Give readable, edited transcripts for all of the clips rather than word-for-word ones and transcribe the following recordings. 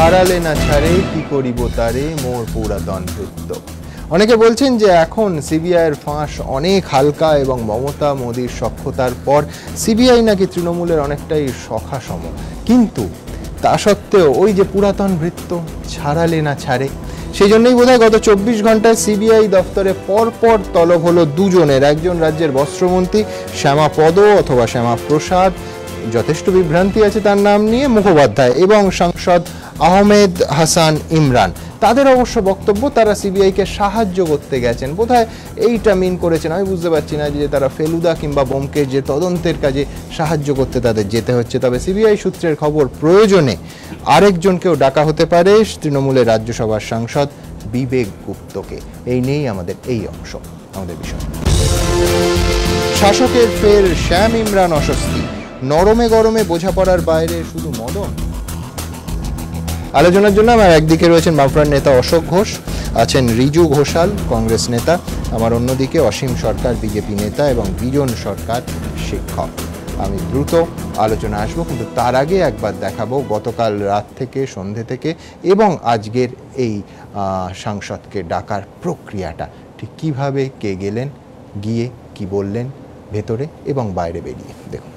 ছাড়ালে না ছাড়ে কি করিব তারে মোর পুরাতন ভৃত্য। অনেকে বলছেন যে এখন সিবিআইয়ের ফাঁস অনেক হালকা এবং মমতা মোদির সখ্যতার পর সিবিআই নাকি তৃণমূলের অনেকটাই সখাসম, কিন্তু তা সত্ত্বেও ওই যে পুরাতন ভৃত্য ছাড়ালে না ছাড়ে, সেই জন্যই বোধহয় গত 24 ঘন্টায় সিবিআই দফতরে পরপর তলব হলো দুজনের, একজন রাজ্যের বস্ত্রমন্ত্রী শ্যামাপদ অথবা শ্যামাপ্রসাদ, যথেষ্ট বিভ্রান্তি আছে তার নাম নিয়ে, মুখোপাধ্যায়, এবং সাংসদ আহমেদ হাসান ইমরান। তাদের অবশ্য বক্তব্য তারা সিবিআইকে সাহায্য করতে গেছেন, বোধহয় এইটা মিন করেছেন। আমি বুঝতে পারছি না যে তারা ফেলুদা কিংবা বোমকের যে তদন্তের কাজে সাহায্য করতে তাদের যেতে হচ্ছে। তবে সিবিআই সূত্রের খবর প্রয়োজনে আরেকজনকেও ডাকা হতে পারে, তৃণমূলের রাজ্যসভার সাংসদ বিবেক গুপ্তকে। এই নিয়েই আমাদের এই অংশ, আমাদের বিষয়। শাসকের ফের শ্যাম ইমরান অস্বস্তি, নরমে গরমে বোঝাপড়ার বাইরে শুধু মদন। আলোচনার জন্য আমার একদিকে রয়েছেন বামফ্রন্ট নেতা অশোক ঘোষ, আছেন রিজু ঘোষাল কংগ্রেস নেতা, আমার অন্যদিকে অসীম সরকার বিজেপি নেতা এবং বিজন সরকার শিক্ষক। আমি দ্রুত আলোচনা আসবো, কিন্তু তার আগে একবার দেখাবো গতকাল রাত থেকে সন্ধে থেকে এবং আজকের এই সাংসদকে ডাকার প্রক্রিয়াটা ঠিক কীভাবে, কে গেলেন, গিয়ে কি বললেন ভেতরে এবং বাইরে বেরিয়ে। দেখুন,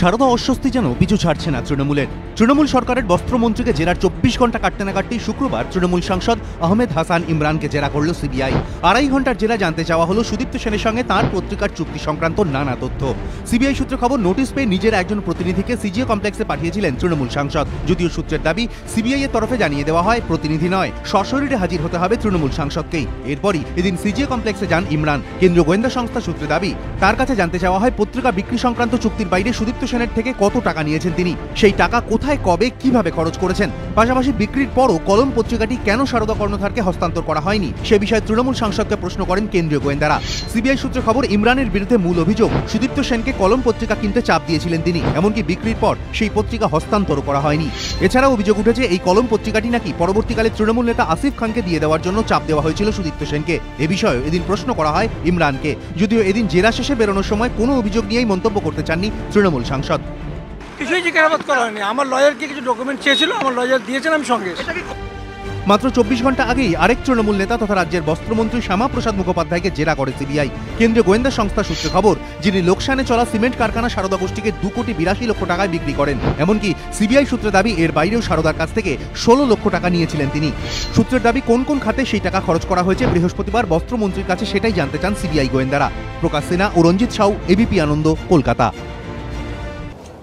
সারদা অস্বস্তি যেন পিছু ছাড়ছে না তৃণমূলের। তৃণমূল সরকারের বস্ত্রমন্ত্রীকে জেরার 24 ঘন্টা কাটতে না কাটতেই শুক্রবার তৃণমূল সাংসদ আহমেদ হাসান ইমরানকে জেরা করল সিবিআই। 2.5 ঘন্টার জেরা জানতে চাওয়া হলো সুদীপ্ত সেনের সঙ্গে তাঁর পত্রিকার চুক্তি সংক্রান্ত নানা তথ্য। সিবিআই সূত্রে খবর, নোটিশ পেয়ে নিজের একজন প্রতিনিধিকে সিজিএ কমপ্লেক্সে পাঠিয়েছিলেন তৃণমূল সাংসদ। যদিও সূত্রের দাবি, সিবিআই এর তরফে জানিয়ে দেওয়া হয় প্রতিনিধি নয়, সশরীরে হাজির হতে হবে তৃণমূল সাংসদকেই। এরপরই এদিন সিজিএ কমপ্লেক্সে যান ইমরান। কেন্দ্রীয় গোয়েন্দা সংস্থা সূত্রে দাবি, তার কাছে জানতে চাওয়া হয় পত্রিকা বিক্রি সংক্রান্ত চুক্তির বাইরে সুদীপ্ত সেনের থেকে কত টাকা নিয়েছেন তিনি, সেই টাকা কোথায়, কবে, কিভাবে খরচ করেছেন। পাশাপাশি বিক্রির পরও কলম পত্রিকাটি কেন সারদা কর্ণধারকে হস্তান্তর করা হয়নি সে বিষয়ে তৃণমূল সাংসদকে প্রশ্ন করেন কেন্দ্রীয় গোয়েন্দারা। সিবিআই সূত্রে খবর, ইমরানের বিরুদ্ধে মূল অভিযোগ, সুদীপ্ত সেনকে কলম পত্রিকা কিনতে চাপ দিয়েছিলেন তিনি, এমনকি বিক্রির পর সেই পত্রিকা হস্তান্তর করা হয়নি। এছাড়াও অভিযোগ উঠেছে এই কলম পত্রিকাটি নাকি পরবর্তীকালে তৃণমূল নেতা আসিফ খানকে দিয়ে দেওয়ার জন্য চাপ দেওয়া হয়েছিল সুদীপ্ত সেনকে। এ বিষয়ে এদিন প্রশ্ন করা হয় ইমরানকে, যদিও এদিন জেরা শেষে বেরোনোর সময় কোনো অভিযোগ নিয়েই মন্তব্য করতে চাননি তৃণমূল সাংসদ। কিছুই জিজ্ঞাসাবাদ করা হয়নি। আমার লয়ারকে কিছু ডকুমেন্ট চেয়েছিল, আমার লয়ার দিয়েছেন, আমি সঙ্গে। মাত্র 24 ঘন্টা আগেই আরেক তৃণমূল নেতা তথা রাজ্যের বস্ত্রমন্ত্রী শ্যামাপ্রসাদ মুখোপাধ্যায়কে জেরা করে সিবিআই। কেন্দ্রীয় গোয়েন্দা সংস্থা সূত্রে খবর, যিনি লোকসানে চলা সিমেন্ট কারখানা সারদা গোষ্ঠীকে 2,82 লক্ষ টাকায় বিক্রি করেন। এমনকি সিবিআই সূত্রে দাবি, এর বাইরেও সারদার কাছ থেকে 16 লক্ষ টাকা নিয়েছিলেন তিনি। সূত্রের দাবি, কোন কোন খাতে সেই টাকা খরচ করা হয়েছে বৃহস্পতিবার বস্ত্রমন্ত্রীর কাছে সেটাই জানতে চান সিবিআই গোয়েন্দারা। প্রকাশ সিনহা ও রঞ্জিত সাউ, এবিপি আনন্দ, কলকাতা।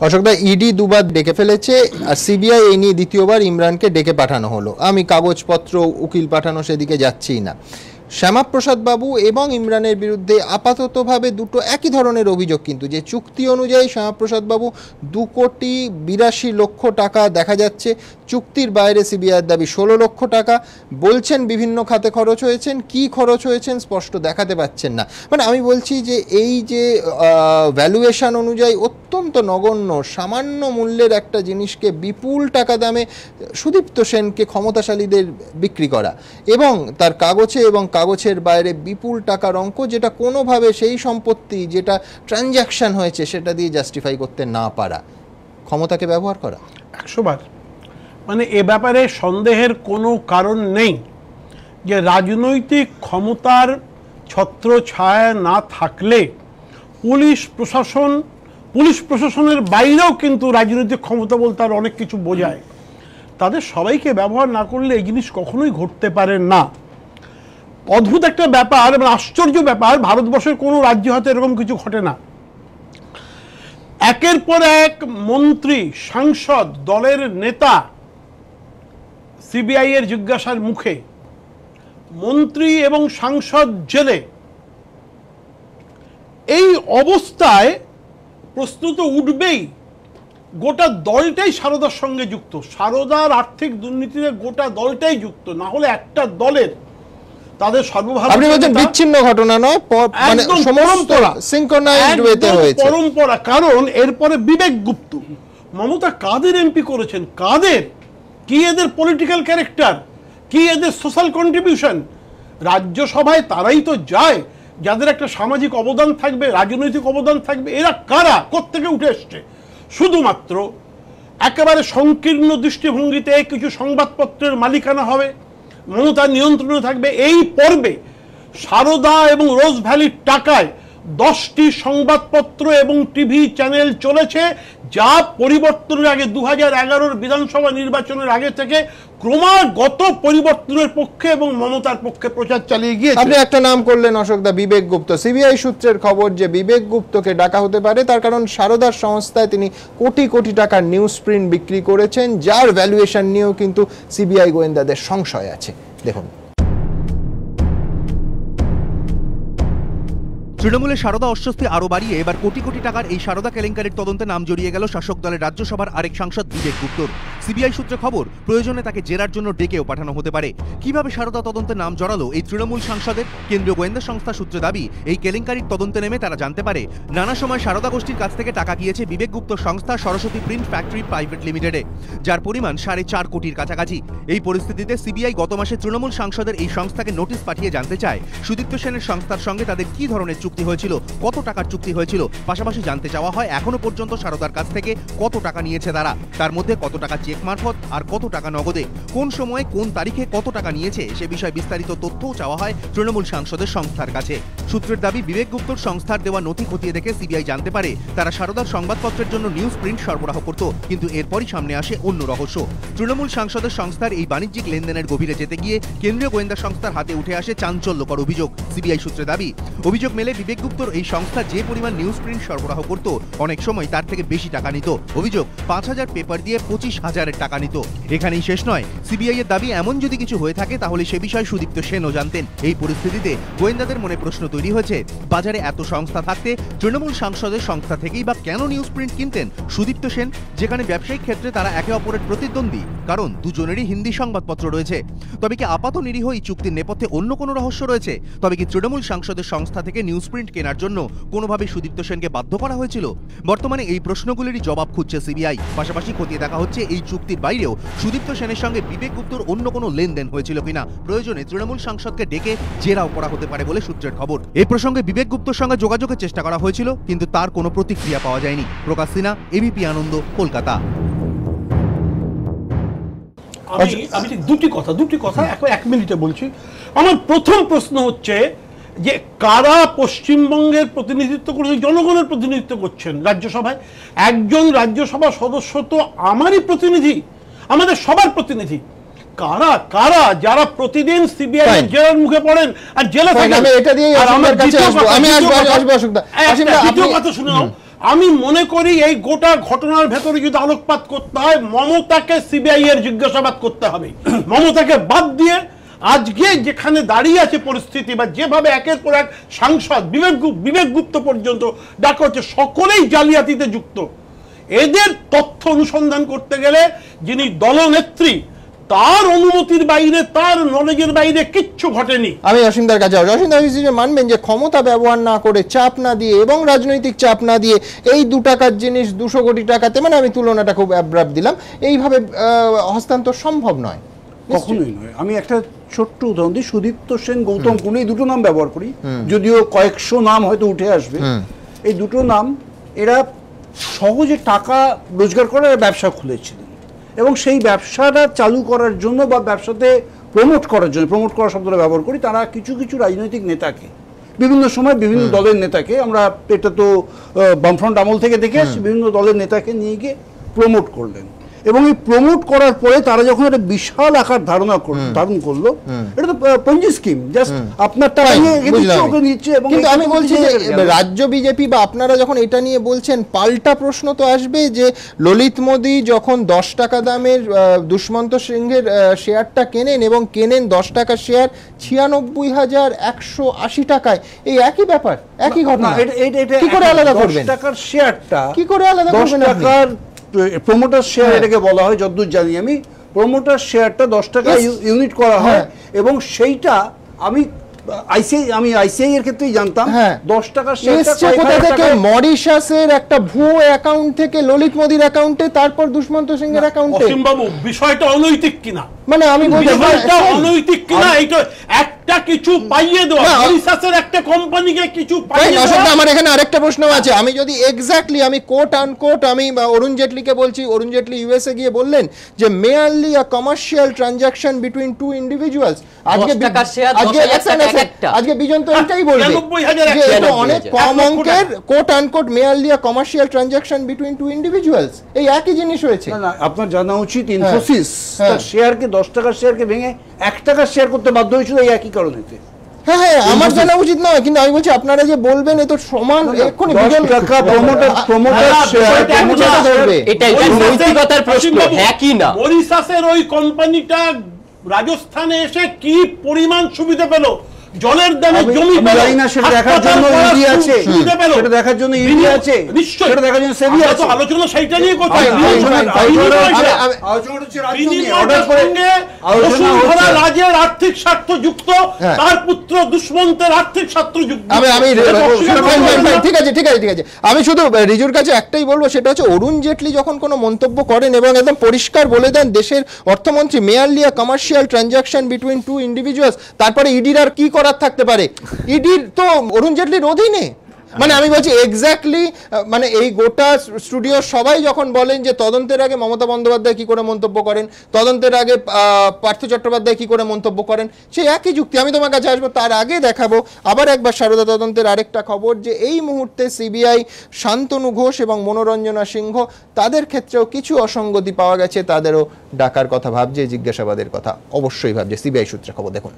অশোকদা, ইডি দুবার ডেকে ফেলেছে আর সিবিআই এই নিয়ে দ্বিতীয়বার ইমরানকে ডেকে পাঠানো হলো। আমি কাগজপত্র, উকিল পাঠানো সেদিকে যাচ্ছিই না। শ্যামাপ্রসাদ বাবু এবং ইমরানের বিরুদ্ধে আপাততভাবে দুটো একই ধরনের অভিযোগ, কিন্তু যে চুক্তি অনুযায়ী শ্যামাপ্রসাদ বাবু 2,82 লক্ষ টাকা দেখা যাচ্ছে, চুক্তির বাইরে সিবিআইয়ের দাবি 16 লক্ষ টাকা। বলছেন বিভিন্ন খাতে খরচ হয়েছেন, কি খরচ হয়েছেন স্পষ্ট দেখাতে পাচ্ছেন না। মানে আমি বলছি যে এই যে ভ্যালুয়েশন অনুযায়ী অত্যন্ত নগণ্য সামান্য মূল্যের একটা জিনিসকে বিপুল টাকা দামে সুদীপ্ত সেনকে ক্ষমতাশালীদের বিক্রি করা, এবং তার কাগজে এবং কাগজের বাইরে বিপুল টাকার অঙ্ক, যেটা কোনোভাবে সেই সম্পত্তি যেটা ট্রানজ্যাকশন হয়েছে সেটা দিয়ে জাস্টিফাই করতে না পারা, ক্ষমতাকে ব্যবহার করা 100 বার। মানে এ ব্যাপারে সন্দেহের কোনো কারণ নেই যে রাজনৈতিক ক্ষমতার ছত্রছায়া না থাকলে পুলিশ প্রশাসনের বাইরেও কিন্তু রাজনৈতিক ক্ষমতা বলতে আর অনেক কিছু বোঝায়। তাদের সবাইকে ব্যবহার না করলে এই জিনিস কখনোই ঘটতে পারে না। অদ্ভুত একটা ব্যাপার এবং আশ্চর্য ব্যাপার, ভারতবর্ষের কোনো রাজ্য হয়তো এরকম কিছু ঘটে না। একের পর এক মন্ত্রী, সাংসদ, দলের নেতা সিবিআই এর জিজ্ঞাসার মুখে, মন্ত্রী এবং সাংসদ জেলে। এই অবস্থায় প্রশ্ন তো উঠবেই, গোটা দলটাই সারদার সঙ্গে যুক্ত, সারদার আর্থিক দুর্নীতিতে গোটা দলটাই যুক্ত, না হলে একটা দলের তাদের সর্বভারতীয় বিচ্ছিন্ন ঘটনা নয়, মানে পরম্পরা, সিনক্রোনাইজড ওয়েতে হয়েছে পরম্পরা। কারণ এরপরে বিবেক গুপ্ত, মমতা কাদের এমপি করেছেন, কাদের, কি এদের পলিটিক্যাল ক্যারেক্টার, কি এদের সোশ্যাল কন্ট্রিবিউশন। রাজ্যসভায় তারাই তো যায় যাদের একটা সামাজিক অবদান থাকবে, রাজনৈতিক অবদান থাকবে। এরা কারা, কোত্থেকে উঠে এসছে? শুধুমাত্র একেবারে সংকীর্ণ দৃষ্টিভঙ্গিতে কিছু সংবাদপত্রের মালিকানা হবে, মমতার নিয়ন্ত্রণে থাকবে। এই পর্বে সারদা এবং রোজ ভ্যালির টাকায় 10টি সংবাদপত্র এবং টিভি চ্যানেল চলেছে, যা পরিবর্তনের আগে 2011 বিধানসভা নির্বাচনের আগে থেকে ক্রমাগত পরিবর্তনের পক্ষে এবং মমতার পক্ষে প্রচার চালিয়ে গিয়েছে। আপনি একটা নাম করলেন অশোকদা, বিবেক গুপ্ত। সিবিআই সূত্রের খবর যে বিবেক গুপ্তকে ডাকা হতে পারে, তার কারণ সারদার সংস্থায় তিনি কোটি কোটি টাকার নিউজ প্রিন্ট বিক্রি করেছেন, যার ভ্যালুয়েশন নিয়েও কিন্তু সিবিআই গোয়েন্দাদের সংশয় আছে। দেখুন, তৃণমূলের সারদা অস্বস্তি আরও বাড়িয়ে এবার কোটি কোটি টাকার এই সারদা কেলেঙ্কারির তদন্তে নাম জড়িয়ে গেল শাসক দলের রাজ্যসভার আরেক সাংসদ বিবেক গুপ্তর। সিবিআই সূত্রে খবর, প্রয়োজনে তাকে জেরার জন্য ডেকেও পাঠানো হতে পারে। কিভাবে সারদা তদন্তে নাম জড়ালো এই তৃণমূল সাংসদের? কেন্দ্রীয় গোয়েন্দা সংস্থা সূত্রে দাবি, এই কেলেঙ্কারির তদন্তে নেমে তারা জানতে পারে নানা সময় সারদা গোষ্ঠীর কাছ থেকে টাকা গিয়েছে বিবেক গুপ্তর সংস্থা সরস্বতী প্রিন্ট ফ্যাক্টরি প্রাইভেট লিমিটেডে, যার পরিমাণ 4.5 কোটির কাছাকাছি। এই পরিস্থিতিতে সিবিআই গত মাসে তৃণমূল সাংসদের এই সংস্থাকে নোটিশ পাঠিয়ে জানতে চায় সুদীপ্ত সেনের সংস্থার সঙ্গে তাদের কি ধরনের চুক্তি হয়েছিল, কত টাকার চুক্তি হয়েছিল। পাশাপাশি জানতে চাওয়া হয় এখনো পর্যন্ত সারদার কাছ থেকে কত টাকা নিয়েছে তারা, তার মধ্যে কত টাকা চেক মারফত আর কত টাকা নগদে, কোন সময়ে কোন তারিখে কত টাকা নিয়েছে সে বিষয়ে বিস্তারিত তথ্যও চাওয়া হয় তৃণমূল সাংসদের সংস্থার কাছে। সূত্রের দাবি, বিবেক গুপ্তর সংস্থার দেওয়া নথি খতিয়ে দেখে সিবিআই জানতে পারে তারা সারদার সংবাদপত্রের জন্য নিউজ প্রিন্ট সরবরাহ করত। কিন্তু এরপরই সামনে আসে অন্য রহস্য। তৃণমূল সাংসদের সংস্থার এই বাণিজ্যিক লেনদেনের গভীরে যেতে গিয়ে কেন্দ্রীয় গোয়েন্দা সংস্থার হাতে উঠে আসে চাঞ্চল্যকর অভিযোগ। সিবিআই সূত্রে দাবি, অভিযোগ মেলে বিবেক গুপ্তর এই সংস্থা যে পরিমাণ নিউজ প্রিন্ট সরবরাহ করত, অনেক সময় তার থেকে বেশি টাকা নিত। অভিযোগ, 5000 পেপার দিয়ে 25,000 টাকা নিত। এখানেই শেষ নয়, সিবিআই এর দাবি এমন যদি কিছু হয়ে থাকে তাহলে সে বিষয়ে সুদীপ্ত সেনও জানতেন। এই পরিস্থিতিতে গোয়েন্দাদের মনে প্রশ্ন তৈরি হয়েছে, বাজারে এত সংস্থা থাকতে তৃণমূল সাংসদের সংস্থা থেকেই বা কেন নিউজ প্রিন্ট কিনতেন সুদীপ্ত সেন, যেখানে ব্যবসায়িক ক্ষেত্রে তারা একে অপরের প্রতিদ্বন্দ্বী, কারণ দুজনেরই হিন্দি সংবাদপত্র রয়েছে। তবে কি আপাত নিরীহ এই চুক্তির নেপথ্যে অন্য কোনো রহস্য রয়েছে? তবে কি তৃণমূল সাংসদের সংস্থা থেকে নিউজ প্রিন্ট কেনার জন্য কোনোভাবে সুদীপ্ত সেনকে বাধ্য করা হয়েছিল? বর্তমানে এই প্রশ্নগুলিরই জবাব খুঁজছে সিবিআই। পাশাপাশি খতিয়ে দেখা হচ্ছে এই চুক্তির বাইরেও সুদীপ্ত সেনের সঙ্গে বিবেক গুপ্তর অন্য কোনো লেনদেন হয়েছিল কিনা। প্রয়োজনে তৃণমূল সাংসদকে ডেকে জেরাও করা হতে পারে বলে সূত্রের খবর। এই প্রসঙ্গে বিবেক গুপ্তর সঙ্গে যোগাযোগের চেষ্টা করা হয়েছিল, কিন্তু তার কোনো প্রতিক্রিয়া পাওয়া যায়নি। প্রকাশ সিনহা, এবিপি আনন্দ, কলকাতা। আমি ঠিক দুটি কথা এখন 1 মিনিটে বলছি। আমার প্রথম প্রশ্ন হচ্ছে যে কারা পশ্চিমবঙ্গের প্রতিনিধিত্ব করছেন, জনগণের প্রতিনিধিত্ব করছেন রাজ্যসভায়? একজন রাজ্যসভা সদস্য তো আমারই প্রতিনিধি, আমাদের সবার প্রতিনিধি। কারা কারা যারা প্রতিদিন সিবিআই জেলার মুখে পড়েন আর জেলা থাকেন? আমি মনে করি এই গোটা ঘটনার ভেতরে যদি আলোকপাত করতে হয়, মমতাকে সিবিআই এর জিজ্ঞাসাবাদ করতে হবে। মমতাকে বাদ দিয়ে আজকে যেখানে দাঁড়িয়ে আছে পরিস্থিতি, বা যেভাবে একের পর এক সাংসদ বিবেক গুপ্ত পর্যন্ত ডাকা হচ্ছে, সকলেই জালিয়াতিতে যুক্ত। এদের তথ্য অনুসন্ধান করতে গেলে যিনি দলনেত্রী, তার অনুমতির বাইরে, তার নলেজের বাইরে কিচ্ছু ঘটেনি। আমি অসীমদার কাছে অসীমদার মানবেন যে ক্ষমতা ব্যবহার না করে, চাপ না দিয়ে এবং রাজনৈতিক চাপ না দিয়ে এই 2 টাকার জিনিস 200 কোটি টাকাতে, মানে আমি তুলনাটা খুব অ্যাব্রাপ্ট দিলাম, এইভাবে হস্তান্তর সম্ভব নয়, কখনোই নয়। আমি একটা ছোট্ট উদাহরণ দিই, সুদীপ্ত সেন, গৌতম কুণ্ডু, এই দুটো নাম ব্যবহার করি, যদিও কয়েকশো নাম হয়তো উঠে আসবে। এই দুটো নাম, এরা সহজে টাকা রোজগার করার ব্যবসা খুলেছিলেন, এবং সেই ব্যবসাটা চালু করার জন্য বা ব্যবসাতে প্রমোট করার জন্য, প্রমোট করার শব্দটা ব্যবহার করি, তারা কিছু কিছু রাজনৈতিক নেতাকে, বিভিন্ন সময় বিভিন্ন দলের নেতাকে, আমরা এটা তো বামফ্রন্ট আমল থেকে দেখে আসছি, বিভিন্ন দলের নেতাকে নিয়ে গিয়ে প্রমোট করলেন। এবং এই প্রমোট করার পরে তারা যখন একটা বিশাল আকার ধারণ করলো, এটা তো পঞ্জি স্কিম, জাস্ট আপনার টাকা নিচ্ছে। এবং কিন্তু আমি বলছি যে রাজ্য বিজেপি বা আপনারা যখন এটা নিয়ে বলছেন, পাল্টা প্রশ্ন তো আসবে যে ললিত মোদী যখন 10 টাকা দামের দুষ্মন্ত সিংহের শেয়ারটা কেনেন এবং কেনেন 10 টাকা শেয়ার 96,180 টাকায়, এই একই ব্যাপার, একই ঘটনা। কি করে আলাদা করবেন? 10 টাকার শেয়ারটা কি করে আলাদা করবেন? 10 টাকার প্রমোটার শেয়ার, এটাকে বলা হয়, যতদূর জানি আমি, প্রমোটার শেয়ারটা 10 টাকা ইউনিট করা হয়, এবং সেইটা আমি আইসিআই এর ক্ষেত্রেই জানতাম 10 টাকার শেয়ারটা মরিশাসের একটা ভুয়ো অ্যাকাউন্ট থেকে ললিত মোদীর অ্যাকাউন্টে, তারপর দুষ্মন্ত সিংহের অ্যাকাউন্টে। অসীম বাবু, বিষয়টা অনৈতিক কিনা, মানে আমি বলছি বিষয়টা অনৈতিক কিনা, এইটা একটা কিছু পাইয়ে দেওয়া, মরিশাসের একটা কোম্পানিকে কিছু পাইয়ে দেওয়া। আমার এখানে আরেকটা প্রশ্ন আছে, আমি যদি এক্স্যাক্টলি আমি কোট আনকোট আমি অরুণ জেটলিকে বলছি, অরুণ জেটলি ইউএসএ গিয়ে বললেন যে merely a commercial transaction between two individuals. আজকে বিজন তো এটাই বলবে যে এটা অনেক কম অঙ্কের quote unquote merely a commercial transaction between two individuals, এই একই জিনিস হয়েছে। না, আপনার জানা উচিত ইনফোসিস তার শেয়ারকে 10 টাকার শেয়ারকে ভেঙে 1 টাকার শেয়ার করতে বাধ্য হয়েছিল এই একই কারণেতে। হ্যাঁ হ্যাঁ, আমার জানা উচিত নয়, কিন্তু আমি বলছি আপনারা যে বলবেন এ তো সমান এক্ষুনি 10 টাকা প্রমোটার এটাই নৈতিকতার প্রশ্ন, হ্যাঁ কি না। মরিশাসের ওই কোম্পানিটা রাজস্থানে এসে কি পরিমাণ সুবিধা পেল, জলের দামে জমি পেল, সেটা দেখার জন্য ইডি আছে, সেটা দেখার জন্য ইডি আছে, নিশ্চয়ই সেটা দেখার জন্য সেবি আছে। আলোচনা সেইটা নিয়ে করছি, রাজ্যের আর্থিক স্বার্থ যুক্ত, তার পুত্র দুষ্মন্তের আর্থিক স্বার্থ যুক্ত। ঠিক আছে ঠিক আছে ঠিক আছে, আমি শুধু রিজুর কাছে একটাই বলবো, সেটা হচ্ছে অরুণ জেটলি যখন কোনো মন্তব্য করেন এবং একদম পরিষ্কার বলে দেন দেশের অর্থমন্ত্রী merely a commercial transaction between two individuals, তারপরে ইডির আর কি করার থাকতে পারে? ইডির তো অরুণ জেটলির অধীনে। মানে আমি বলছি এক্স্যাক্টলি, মানে এই গোটা স্টুডিও সবাই যখন বলেন যে তদন্তের আগে মমতা বন্দ্যোপাধ্যায় কি করে মন্তব্য করেন, তদন্তের আগে পার্থ চট্টোপাধ্যায় কি করে মন্তব্য করেন, সেই একই যুক্তি। আমি তোমার কাছে আসবো, তার আগে দেখাবো আবার একবার সারদা তদন্তের আরেকটা খবর, যে এই মুহূর্তে সিবিআই শান্তনু ঘোষ এবং মনোরঞ্জনা সিংহ তাদের ক্ষেত্রেও কিছু অসঙ্গতি পাওয়া গেছে, তাদেরও ডাকার কথা ভাবছে, জিজ্ঞাসাবাদের কথা অবশ্যই ভাবছে। সিবিআই সূত্রে খবর দেখুন।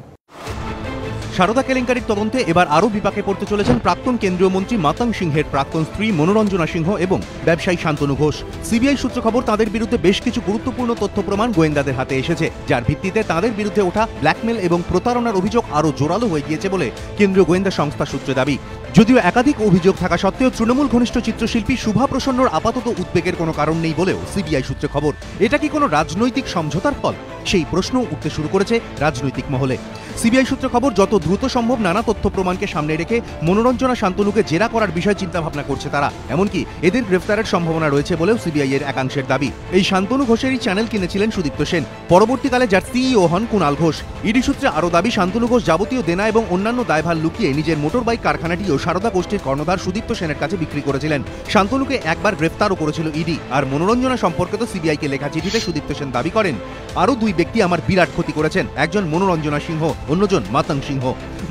সারদা কেলেঙ্কারির তদন্তে এবার আরও বিপাকে পড়তে চলেছেন প্রাক্তন কেন্দ্রীয় মন্ত্রী মাতং সিংহের প্রাক্তন স্ত্রী মনোরঞ্জনা সিংহ এবং ব্যবসায়ী শান্তনু ঘোষ। সিবিআই সূত্র খবর, তাদের বিরুদ্ধে বেশ কিছু গুরুত্বপূর্ণ তথ্য প্রমাণ গোয়েন্দাদের হাতে এসেছে, যার ভিত্তিতে তাদের বিরুদ্ধে ওঠা ব্ল্যাকমেল এবং প্রতারণার অভিযোগ আরও জোরালো হয়ে গিয়েছে বলে কেন্দ্রীয় গোয়েন্দা সংস্থা সূত্রে দাবি। যদিও একাধিক অভিযোগ থাকা সত্ত্বেও তৃণমূল ঘনিষ্ঠ চিত্রশিল্পী শুভা প্রসন্নর আপাতত উদ্বেগের কোনো কারণ নেই বলেও সিবিআই সূত্রে খবর। এটা কি কোনো রাজনৈতিক সমঝোতার ফল? সেই প্রশ্ন উঠতে শুরু করেছে রাজনৈতিক মহলে। সিবিআই সূত্রে খবর, যত দ্রুত সম্ভব নানা তথ্য প্রমাণকে সামনে রেখে মনোরঞ্জনা শান্তনুকে জেরা করার বিষয়ে চিন্তাভাবনা করছে তারা। এমনকি এদের গ্রেফতারের সম্ভাবনা রয়েছে বলেও সিবিআই এর একাংশের দাবি। এই শান্তনু ঘোষেরই চ্যানেল কিনেছিলেন সুদীপ্ত সেন, পরবর্তীকালে যার সিইও হন কুণাল ঘোষ। ইডি সূত্রে আরও দাবি, শান্তনু ঘোষ যাবতীয় দেনা এবং অন্যান্য দায়ভার লুকিয়ে নিজের মোটরবাইক কারখানাটিও সারদা গোষ্ঠীর কর্ণধার সুদীপ্ত সেনের কাছে বিক্রি করেছিলেন। শান্তনুকে একবার গ্রেফতারও করেছিল ইডি। আর মনোরঞ্জনা সম্পর্কিত সিবিআইকে লেখা চিঠিতে সুদীপ্ত সেন দাবি করেন, আরও দুই ব্যক্তি আমার বিরাট ক্ষতি করেছেন, একজন মনোরঞ্জনা সিংহ, অন্যজন মাতং সিংহ।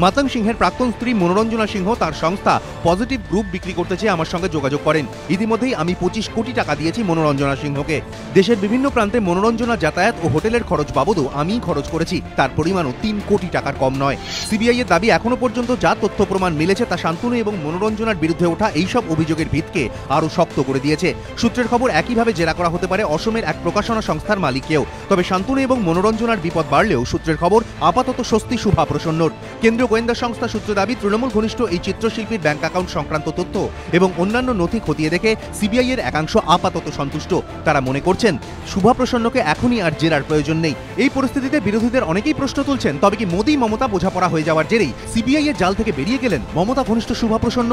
মাতং সিংহের প্রাক্তন স্ত্রী মনোরঞ্জনা সিংহ তার সংস্থা পজিটিভ গ্রুপ বিক্রি করতে চেয়ে আমার সঙ্গে যোগাযোগ করেন। ইতিমধ্যেই আমি 25 কোটি টাকা দিয়েছি মনোরঞ্জনা সিংহকে। দেশের বিভিন্ন প্রান্তে মনোরঞ্জনা যাতায়াত ও হোটেলের খরচ বাবদও আমিই খরচ করেছি, তার পরিমাণও 3 কোটি টাকার কম নয়। সিবিআই এর দাবি, এখনো পর্যন্ত যা তথ্য প্রমাণ মিলেছে তা শান্তনু এবং মনোরঞ্জনার বিরুদ্ধে ওঠা এইসব অভিযোগের ভিতকে আরও শক্ত করে দিয়েছে। সূত্রের খবর, একইভাবে জেরা করা হতে পারে অসমের এক প্রকাশনা সংস্থার মালিককেও। তবে শান্তনু এবং মনোরঞ্জনার বিপদ বাড়লেও সূত্রের খবর, আপাতত স্বস্তি শুভা প্রসন্নর। কেন্দ্রীয় গোয়েন্দা সংস্থা সূত্রে দাবি, তৃণমূল ঘনিষ্ঠ এই চিত্রশিল্পীর ব্যাংক অ্যাকাউন্ট সংক্রান্ত তথ্য এবং অন্যান্য নথি খতিয়ে দেখে সিবিআই এর একাংশ আপাতত সন্তুষ্ট। তারা মনে করছেন শুভা প্রসন্নকে এখনই আর জেরার প্রয়োজন নেই। এই পরিস্থিতিতে বিরোধীদের অনেকেই প্রশ্ন তুলছেন, তবে কি মোদি মমতা বোঝাপড়া হয়ে যাওয়ার জেরেই সিবিআই এর জাল থেকে বেরিয়ে গেলেন মমতা ঘনিষ্ঠ শুভা প্রসন্ন?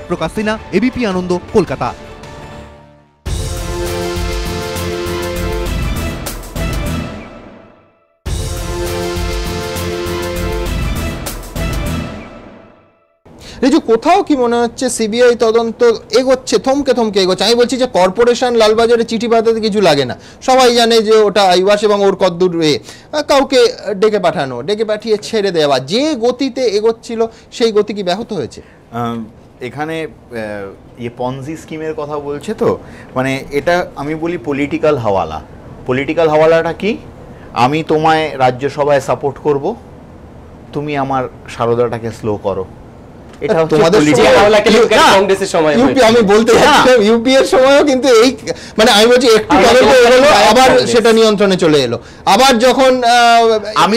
প্রকাশ সিনহা, এবিপি আনন্দ, কলকাতা। রিজু, কোথাও কি মনে হচ্ছে সিবিআই তদন্ত এগোচ্ছে, থমকে থমকে এগোচ্ছে? আমি বলছি যে কর্পোরেশন লালবাজারে চিঠি পাঠাতে কিছু লাগে না, সবাই জানে যে ওটা আইওয়াস এবং ওর কদ্দূর কাউকে ডেকে পাঠানো, ডেকে পাঠিয়ে ছেড়ে দেওয়া, যে গতিতে এগোচ্ছিল সেই গতি কি ব্যাহত হয়েছে? এখানে পনজি স্কিমের কথা বলছে তো, মানে এটা আমি বলি পলিটিক্যাল হাওয়ালা। পলিটিক্যাল হাওয়ালাটা কি? আমি তোমায় রাজ্যসভায় সাপোর্ট করব, তুমি আমার সারদাটাকে স্লো করো। এটা তোমাদের কংগ্রেসের সময় আমি বলতে ইউপি এর সময়ও কিন্তু এই, মানে আমি বলছি একটু আবার সেটা নিয়ন্ত্রণে চলে এলো। আবার যখন আমি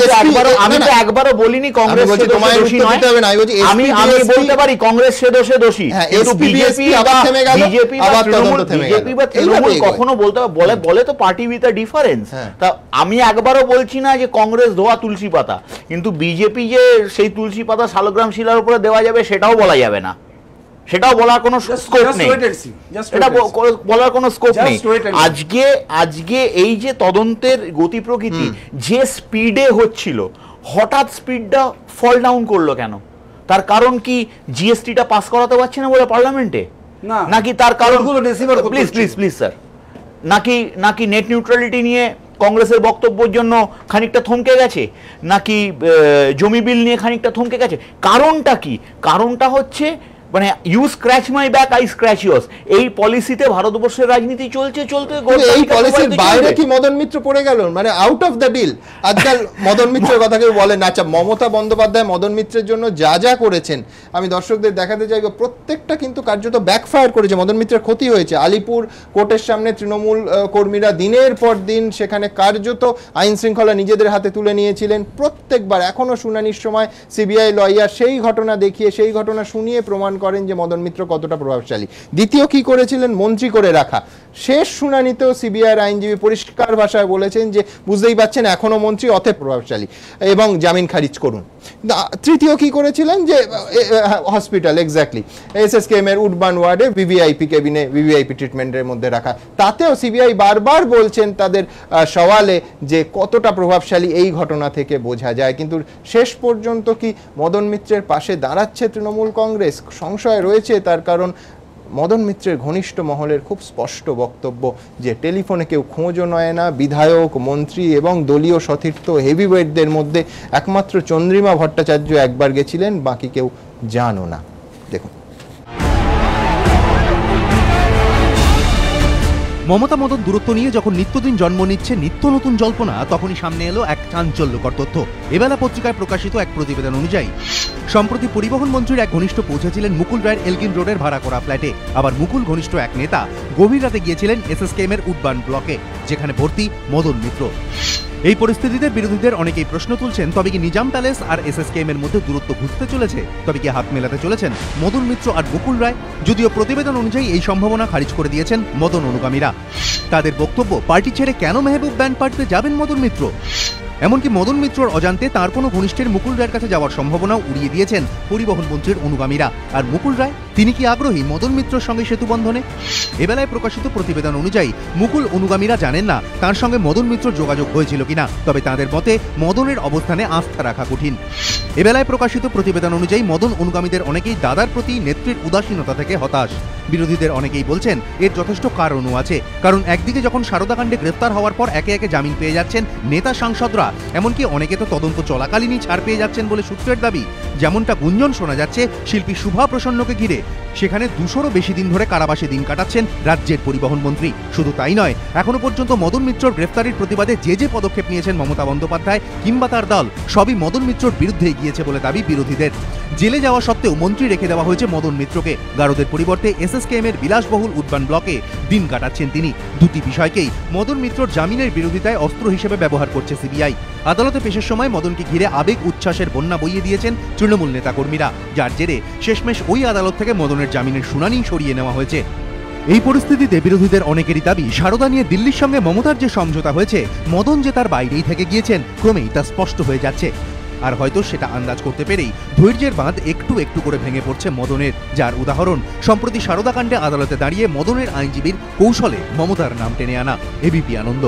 তো একবারও বলিনি কংগ্রেস দোষী নয়, আমি বলতে পারি কংগ্রেস সে দোষে দোষী, কিন্তু বিজেপি বা তৃণমূল কখনো বলে তো পার্টি উইথ আ ডিফারেন্স। তা আমি একবারও বলছি না যে কংগ্রেস ধোয়া তুলসী পাতা, কিন্তু বিজেপি যে সেই তুলসী পাতা শালগ্রাম শিলার উপরে দেওয়া যাবে সেটাও বলা যাবে না, সেটাও বলার কোনো স্কোপ নেই, এটা বলার কোনো স্কোপ নেই। আজকে এই যে তদন্তের গতি প্রকৃতি যে স্পিডে হচ্ছিল, হঠাৎ স্পিডটা ফল ডাউন করলো কেন? তার কারণ কি জিএসটিটা পাস করাতে পারছে না বলে পার্লামেন্টে? না, নাকি তার কারণগুলো প্লিজ স্যার, নাকি নেট নিউট্রালিটি নিয়ে কংগ্রেসের বক্তব্যের জন্য খানিকটা থমকে গেছে, নাকি জমি বিল নিয়ে খানিকটা থমকে গেছে? কারণটা কি? কারণটা হচ্ছে মানে you scratch my back I scratch yours, এই পলিসিতে ভারতবর্ষের রাজনীতি চলতে এই পলিসির বাইরে কি মদন মিত্র পড়ে গেল, মানে আউট অফ দ্য ডিল? আজকাল মদন মিত্রের কথা কেউ বলেন না। আচ্ছা, মমতা বন্দ্যোপাধ্যায় মদন মিত্রের জন্য যা যা করেছেন আমি দর্শকদের দেখাতে চাইব, প্রত্যেকটা কিন্তু কার্যত ব্যাকফায়ার করেছে। মদন মিত্রের ক্ষতি হয়েছে। আলিপুর কোর্টের সামনে তৃণমূল কর্মীরা দিনের পর দিন সেখানে কার্যত আইন শৃঙ্খলা নিজেদের হাতে তুলে নিয়েছিলেন। প্রত্যেকবার এখনো শুনানির সময় সিবিআই লয়ার সেই ঘটনা দেখিয়ে, সেই ঘটনা শুনিয়ে প্রমাণ করেন যে মদন মিত্র কতটা প্রভাবশালী। দ্বিতীয় কি করেছিলেন, মন্ত্রী করে রাখা। শেষ শুনানিতেও সিবিআইয়ের আইনজীবী পরিষ্কার ভাষায় বলেছেন যে বুঝতেই পাচ্ছেন এখনো মন্ত্রী, অতএব প্রভাবশালী, এবং জামিন খারিজ করুন। তৃতীয় কি করেছিলেন যে হসপিটাল, এক্স্যাক্টলি এসএসকেএম এর উডবান ওয়ার্ডে ভিভিআইপি কেবিনে ভিভিআইপি ট্রিটমেন্টের মধ্যে রাখা। তাতেও সিবিআই বারবার বলছেন তাদের সওয়ালে যে কতটা প্রভাবশালী এই ঘটনা থেকে বোঝা যায়। কিন্তু শেষ পর্যন্ত কি মদন মিত্রের পাশে দাঁড়াচ্ছে তৃণমূল কংগ্রেস? সংশয় রয়েছে। তার কারণ মদন মিত্রের ঘনিষ্ঠ মহলের খুব স্পষ্ট বক্তব্য যে টেলিফোনে কেউ খোঁজও নয় না। বিধায়ক, মন্ত্রী এবং দলীয় সতীর্থ হেভিওয়েটদের মধ্যে একমাত্র চন্দ্রিমা ভট্টাচার্য একবার গেছিলেন, বাকি কেউ জানো না। দেখুন, মমতা মদন দূরত্ব নিয়ে যখন নিত্যদিন জন্ম নিচ্ছে নিত্য নতুন জল্পনা, তখনই সামনে এলো এক চাঞ্চল্যকর তথ্য। এবেলা পত্রিকায় প্রকাশিত এক প্রতিবেদন অনুযায়ী সম্প্রতি পরিবহন মন্ত্রীর এক ঘনিষ্ঠ পৌঁছেছিলেন মুকুল রায়ের এলগিন রোডের ভাড়া করা ফ্ল্যাটে। আবার মুকুল ঘনিষ্ঠ এক নেতা গভীর রাতে গিয়েছিলেন এসএসকেএম এর উডবান ব্লকে, যেখানে ভর্তি মদন মিত্র। এই পরিস্থিতিতে বিরোধীদের অনেকেই প্রশ্ন তুলছেন, তবে কি নিজাম প্যালেস আর এসএসকেএম এর মধ্যে দূরত্ব ঘুরতে চলেছে? তবে কি হাত মেলাতে চলেছেন মদন মিত্র আর মুকুল রায়? যদিও প্রতিবেদন অনুযায়ী এই সম্ভাবনা খারিজ করে দিয়েছেন মদন অনুগামীরা। তাদের বক্তব্য, পার্টি ছেড়ে কেন মেহবুব ব্যান্ড পার্টিতে যাবেন মদন মিত্র? এমনকি মদন মিত্রর অজান্তে তার কোনো ঘনিষ্ঠের মুকুল রায়ের কাছে যাওয়ার সম্ভাবনাও উড়িয়ে দিয়েছেন পরিবহন মন্ত্রীর অনুগামীরা। আর মুকুল রায়, তিনি কি আগ্রহী মদন মিত্রর সঙ্গে সেতু বন্ধনে? এবেলায় প্রকাশিত প্রতিবেদন অনুযায়ী মুকুল অনুগামীরা জানেন না তার সঙ্গে মদন মিত্র যোগাযোগ হয়েছিল কিনা, তবে তাদের মতে মদনের অবস্থানে আস্থা রাখা কঠিন। এবেলায় প্রকাশিত প্রতিবেদন অনুযায়ী মদন অনুগামীদের অনেকেই দাদার প্রতি নেত্রীর উদাসীনতা থেকে হতাশ। বিরোধীদের অনেকেই বলছেন এর যথেষ্ট কারণও আছে। কারণ একদিকে যখন সারদাকাণ্ডে গ্রেফতার হওয়ার পর একে একে জামিন পেয়ে যাচ্ছেন নেতা সাংসদরা, এমনকি অনেকে তো তদন্ত চলাকালীনই ছাড় পেয়ে যাচ্ছেন বলে সূত্রের দাবি। যেমনটা গুঞ্জন শোনা যাচ্ছে শিল্পী শুভা প্রসন্নকে ঘিরে, সেখানে 200রও বেশি দিন ধরে কারাবাসে দিন কাটাচ্ছেন রাজ্যের পরিবহন মন্ত্রী। শুধু তাই নয়, এখনো পর্যন্ত মদন মিত্রর গ্রেফতারির প্রতিবাদে যে পদক্ষেপ নিয়েছেন মমতা বন্দ্যোপাধ্যায় কিংবা তার দল, সবই মদন মিত্রর বিরুদ্ধে গিয়েছে বলে দাবি বিরোধীদের। জেলে যাওয়া সত্ত্বেও মন্ত্রী রেখে দেওয়া হয়েছে মদন মিত্রকে। গারদের পরিবর্তে এসএসকেএম এর বিলাসবহুল উডবান ব্লকে দিন কাটাচ্ছেন তিনি। দুটি বিষয়কেই মদন মিত্রর জামিনের বিরোধিতায় অস্ত্র হিসেবে ব্যবহার করছে সিবিআই। আদালতে পেশের সময় মদনকে ঘিরে আবেগ উচ্ছ্বাসের বন্যা বইয়ে দিয়েছেন তৃণমূল নেতাকর্মীরা, যার জেরে শেষমেশ ওই আদালত থেকে মদনের জামিনের শুনানি সরিয়ে নেওয়া হয়েছে। এই পরিস্থিতিতে বিরোধীদের অনেকেরই দাবি, সারদা নিয়ে দিল্লির সঙ্গে মমতার যে সমঝোতা হয়েছে, মদন যে তার বাইরেই থেকে গিয়েছেন, ক্রমেই তা স্পষ্ট হয়ে যাচ্ছে। আর হয়তো সেটা আন্দাজ করতে পেরেই ধৈর্যের বাঁধ একটু একটু করে ভেঙে পড়ছে মদনের, যার উদাহরণ সম্প্রতি সারদাকাণ্ডে আদালতে দাঁড়িয়ে মদনের আইনজীবীর কৌশলে মমতার নাম টেনে আনা এবিপি আনন্দ।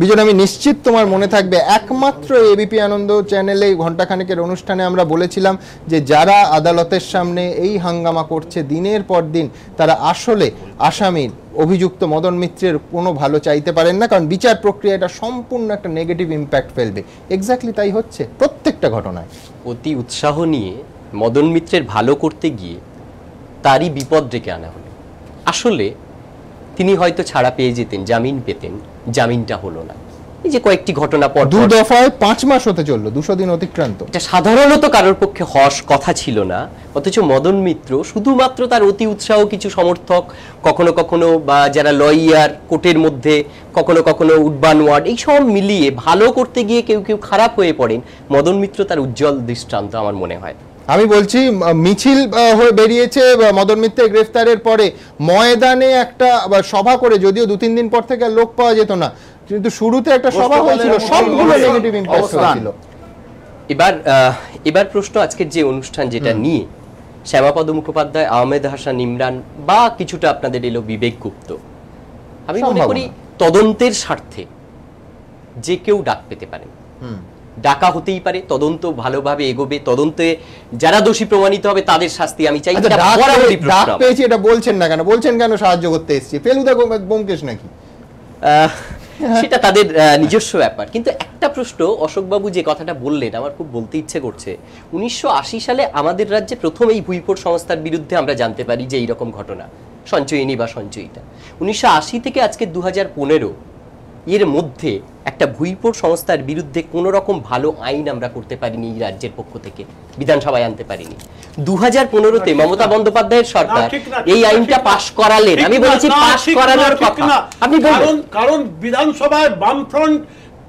বিজন, আমি নিশ্চিত তোমার মনে থাকবে একমাত্র এবিপি আনন্দ চ্যানেলে ঘণ্টাখানেকের অনুষ্ঠানে আমরা বলেছিলাম যে যারা আদালতের সামনে এই হাঙ্গামা করছে দিনের পর দিন, তারা আসলে আসামির অভিযুক্ত মদন মিত্রের কোনো ভালো চাইতে পারেন না, কারণ বিচার প্রক্রিয়াটা সম্পূর্ণ একটা নেগেটিভ ইম্প্যাক্ট ফেলবে। এক্স্যাক্টলি তাই হচ্ছে প্রত্যেকটা ঘটনায়। অতি উৎসাহ নিয়ে মদন মিত্রের ভালো করতে গিয়ে তারই বিপদ ডেকে আনা হলো। আসলে তিনি হয়তো ছাড়া পেয়ে যেতেন, জামিন পেতেন, জামিনটা হলো না। এই যে কয়েকটি ঘটনা পর 2 দফায় 5 মাস হতে চললো, 200 দিন অতিক্রান্ত। এটা সাধারণত কারোর পক্ষে হওয়ার কথা ছিল না, অথচ মদন মিত্র শুধুমাত্র তার অতি উৎসাহ কিছু সমর্থক, কখনো কখনো বা যারা লয়ার কোর্টের মধ্যে, কখনো কখনো উডবান ওয়ার্ড, এই সব মিলিয়ে ভালো করতে গিয়ে কেউ কেউ খারাপ হয়ে পড়েন। মদন মিত্র তার উজ্জ্বল দৃষ্টান্ত আমার মনে হয়। আমি বলছি মিছিল হয়ে বেরিয়েছে মদন মিত্রের গ্রেফতারের পরে, ময়দানে একটা সভা করে, যদিও 2-3 দিন পর থেকে লোক পাওয়া যেত না, কিন্তু শুরুতে একটা সভা হয়েছিল, সবগুলো নেগেটিভ ইম্প্যাক্ট হয়েছিল। এবার প্রশ্ন আজকের যে অনুষ্ঠান যেটা নিয়ে, শ্যামাপদ মুখোপাধ্যায়, আহমেদ হাসান ইমরান বা কিছুটা আপনাদের এলো বিবেক গুপ্ত, আমি মনে করি তদন্তের স্বার্থে যে কেউ ডাক পেতে পারেন, ডাকা হতেই পারে, তদন্ত ভালোভাবে এগোবে, তদন্তে যারা দোষী প্রমাণিত হবে তাদের শাস্তি আমি চাই। ডাক পেয়েছি এটা বলছেন না কেন? বলছেন কেন সাহায্য করতে এসেছি? ফেলুদা ব্যোমকেশ নাকি? সেটা তাদের নিজস্ব ব্যাপার। কিন্তু একটা প্রশ্ন, অশোকবাবু যে কথাটা বললেন আমার খুব বলতে ইচ্ছে করছে। 1980 সালে আমাদের রাজ্যে প্রথম এই ভুইফোড় সংস্থার বিরুদ্ধে আমরা জানতে পারি যে এইরকম ঘটনা, সঞ্চয়িনী বা সঞ্চয়িতা। 1980 থেকে আজকে 2015 এর মধ্যে একটা ভুইফোড় সংস্থার বিরুদ্ধে কোনো রকম ভালো আইন আমরা করতে পারিনি এই রাজ্যের পক্ষ থেকে, বিধানসভায় আনতে পারিনি। 2015-তে মমতা বন্দ্যোপাধ্যায়ের সরকার এই আইনটা পাশ করালেন। আমি বলেছি পাশ করানোর কথা, আপনি বলুন। কারণ বিধানসভায় বামফ্রন্ট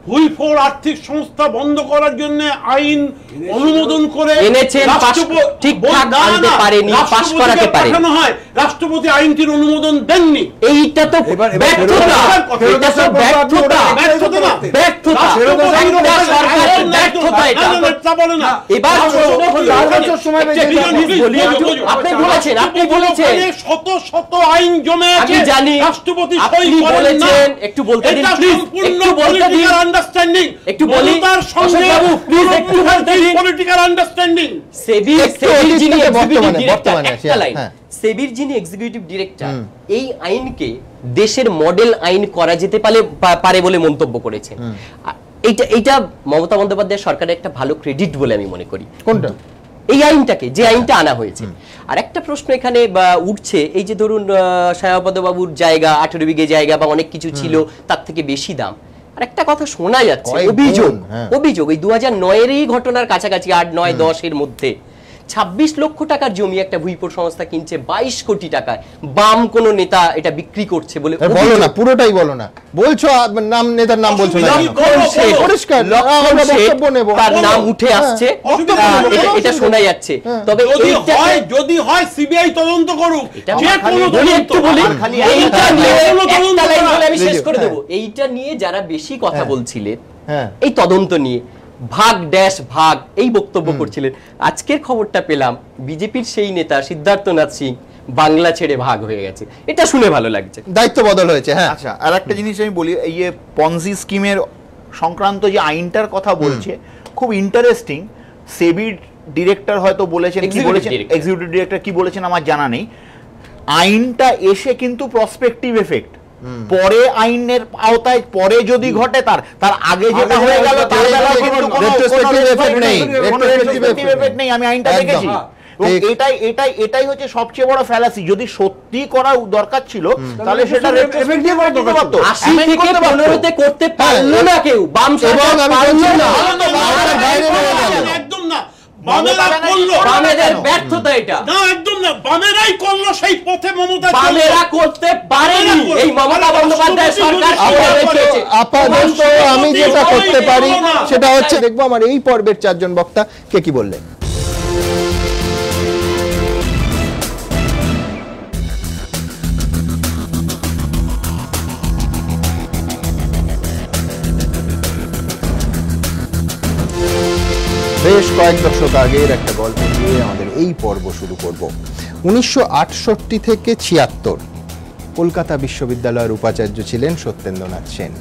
ভুইফোড় আর্থিক সংস্থা বন্ধ করার জন্য আইন অনুমোদন করে এনেছেন, ঠিকঠাক আনতে পারেনি, পাশ করাতে পারেনি। রাষ্ট্রপতি আইনটির অনুমোদন দেননি। এইটা তো ব্যর্থতা, এটা তো ব্যর্থতা, ব্যর্থতা, সরকারের ব্যর্থতা এটা। এবার আপনি বলেছেন শত শত আইন জমে আছে, জানি রাষ্ট্রপতি সই করেন না। একটু বলতে দিন, সম্পূর্ণ পলিটিক্যাল আন্ডারস্ট্যান্ডিং। একটু বলি তার সঙ্গে প্লিজ একটু বলতে দিন পলিটিক্যাল আন্ডারস্ট্যান্ডিং। সেবির যিনি এক্সিকিউটিভ ডিরেক্টর এই আইনকে দেশের মডেল আইন করা যেতে পারে বলে মন্তব্য করেছেন। এইটা মমতা বন্দ্যোপাধ্যায় সরকারের একটা ভালো ক্রেডিট বলে আমি মনে করি। কোনটা? এই আইনটাকে, যে আইনটা আনা হয়েছে। আর একটা প্রশ্ন এখানে উঠছে, এই যে ধরুন শ্যামাপদ বাবুর জায়গা 18 বিঘে জায়গা বা অনেক কিছু ছিল, তার থেকে বেশি দাম। আর একটা কথা শোনা যাচ্ছে, অভিযোগ এই 2009-এরই ঘটনার কাছাকাছি, 8, 9, 10 এর মধ্যে 26 লক্ষ টাকার জমি একটা ভুইফোড় সংস্থা কিনছে 22 কোটি টাকায়। বাম কোন নেতা এটা বিক্রি করছে বলে বলো না, পুরোটাই বলো না। বলছো নাম, নেতার নাম বলছো না, তার নাম উঠে আসছে, এটা শোনা যাচ্ছে। তবে যদি হয় সিবিআই তদন্ত করুক, একটু বলি, আমি শেষ করে দেবো। এইটা নিয়ে যারা বেশি কথা বলছিলেন, এই তদন্ত নিয়ে ভাগ ড্যাশ ভাগ এই বক্তব্য করছিলেন, আজকের খবরটা পেলাম বিজেপির সেই নেতা সিদ্ধার্থনাথ সিং বাংলা ছেড়ে ভাগ হয়ে গেছে। এটা শুনে ভালো লাগছে, দায়িত্ব বদল হয়েছে। হ্যাঁ, আচ্ছা, আর একটা জিনিস আমি বলি, এই যে পনজি স্কিমের সংক্রান্ত যে আইনটার কথা বলছে, খুব ইন্টারেস্টিং। সেবির ডিরেক্টর হয়তো বলেছেন, কি বলেছেন, এক্সিকিউটিভ ডিরেক্টর কি বলেছেন আমার জানা নেই। আইনটা এসে কিন্তু প্রসপেক্টিভ এফেক্ট, পরে আইনের আওতায় পরে যদি ঘটে, তার আগে যেটা হয়ে গেল তার বেলায় কিন্তু কোনো রেট্রোস্পেক্টিভ এফেক্ট নেই। আমি আইনটা দেখেছি। এটাই হচ্ছে সবচেয়ে বড় ফ্যালাসি। যদি সত্যি করা দরকার ছিল তাহলে সেটা রেট্রোস্পেক্টিভ করতে পারতো। 80 থেকে 15-তে করতে পারলো না কেউ, বাম সরকার পারলো না, একদম না। বামেদের ব্যর্থতা এটা না, একদম না। বামেরাই করলো সেই পথে, মমতা বামেরা করতে পারেনি। এই মমতা বন্দ্যোপাধ্যায় সরকার আপাতত আমি যেটা করতে পারি সেটা হচ্ছে, দেখবো আমার এই পর্বের 4 জন বক্তা কে কি বললেন। বেশ কয়েক দশক আগের একটা গল্প দিয়ে আমাদের এই পর্ব শুরু করব। 1968 থেকে 76 কলকাতা বিশ্ববিদ্যালয়ের উপাচার্য ছিলেন সত্যেন্দ্রনাথ সেন।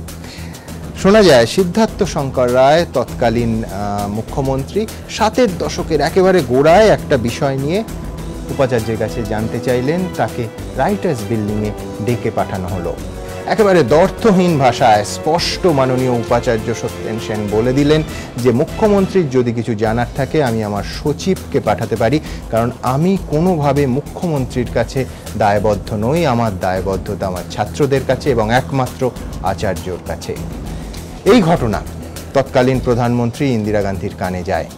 শোনা যায় সিদ্ধার্থ শঙ্কর রায় তৎকালীন মুখ্যমন্ত্রী 7-এর দশকের একেবারে গোড়ায় একটা বিষয় নিয়ে উপাচার্যের কাছে জানতে চাইলেন, তাকে রাইটার্স বিল্ডিংয়ে ডেকে পাঠানো হলো। একেবারে দর্থহীন ভাষায় স্পষ্ট মাননীয় উপাচার্য সত্যেন সেন বলে দিলেন যে মুখ্যমন্ত্রীর যদি কিছু জানার থাকে আমি আমার সচিবকে পাঠাতে পারি, কারণ আমি কোনোভাবে মুখ্যমন্ত্রীর কাছে দায়বদ্ধ নই। আমার দায়বদ্ধতা আমার ছাত্রদের কাছে এবং একমাত্র আচার্যর কাছে। এই ঘটনা তৎকালীন প্রধানমন্ত্রী ইন্দিরা গান্ধীর কানে যায়।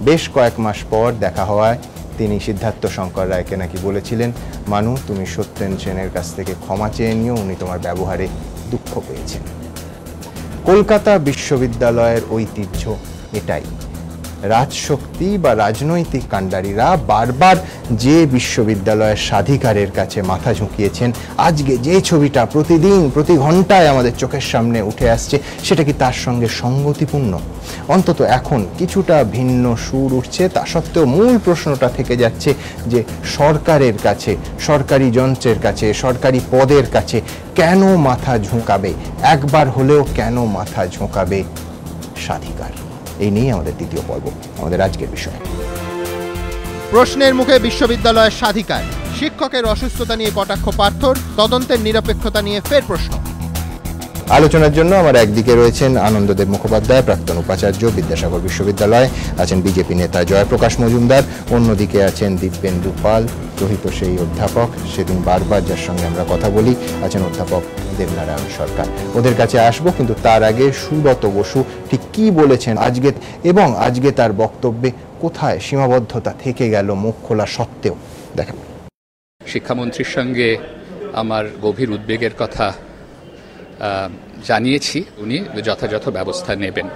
বেশ কয়েক মাস পর দেখা হওয়ায় তিনি সিদ্ধার্থ শঙ্কর রায়কে নাকি বলেছিলেন, মানু তুমি সত্যেন সেনের কাছ থেকে ক্ষমা চেয়ে নিও, উনি তোমার ব্যবহারে দুঃখ পেয়েছেন। কলকাতা বিশ্ববিদ্যালয়ের ঐতিহ্য এটাই। রাজশক্তি বা রাজনৈতিক কাণ্ডারীরা বারবার যে বিশ্ববিদ্যালয়ের স্বাধিকারের কাছে মাথা ঝুঁকিয়েছেন, আজকে যে ছবিটা প্রতিদিন প্রতি ঘন্টায় আমাদের চোখের সামনে উঠে আসছে, সেটা কি তার সঙ্গে সঙ্গতিপূর্ণ? অন্তত এখন কিছুটা ভিন্ন সুর উঠছে। তা সত্ত্বেও মূল প্রশ্নটা থেকে যাচ্ছে যে সরকারের কাছে, সরকারি যন্ত্রের কাছে, সরকারি পদের কাছে কেন মাথা ঝুঁকাবে, একবার হলেও কেন মাথা ঝুঁকাবে স্বাধিকার? এই নিয়ে আমাদের দ্বিতীয় পর্ব, আমাদের আজকের বিষয়। প্রশ্নের মুখে বিশ্ববিদ্যালয়ের স্বাধিকার, শিক্ষকের অসুস্থতা নিয়ে কটাক্ষ পার্থর, তদন্তের নিরপেক্ষতা নিয়ে ফের প্রশ্ন। আলোচনার জন্য আমার একদিকে রয়েছেন আনন্দদেব মুখোপাধ্যায়, প্রাক্তন উপাচার্য, বিদ্যাসাগর বিশ্ববিদ্যালয়, আছেন বিজেপি নেতা জয়প্রকাশ মজুমদার, অন্যদিকে আছেন দিব্যেন্দু পাল, প্রহিত সেই অধ্যাপক, সেদিন বারবার যার সঙ্গে আমরা কথা বলি, আছেন অধ্যাপক দেবনারায়ণ সরকার। ওদের কাছে আসবো, কিন্তু তার আগে সুব্রত বসু ঠিক কি বলেছেন আজকে, এবং আজকে তার বক্তব্যে কোথায় সীমাবদ্ধতা থেকে গেল মুখ খোলা সত্ত্বেও, দেখাবো। শিক্ষামন্ত্রীর সঙ্গে আমার গভীর উদ্বেগের কথা জানিয়েছি, উনি যথাযথ ব্যবস্থা নেবেন।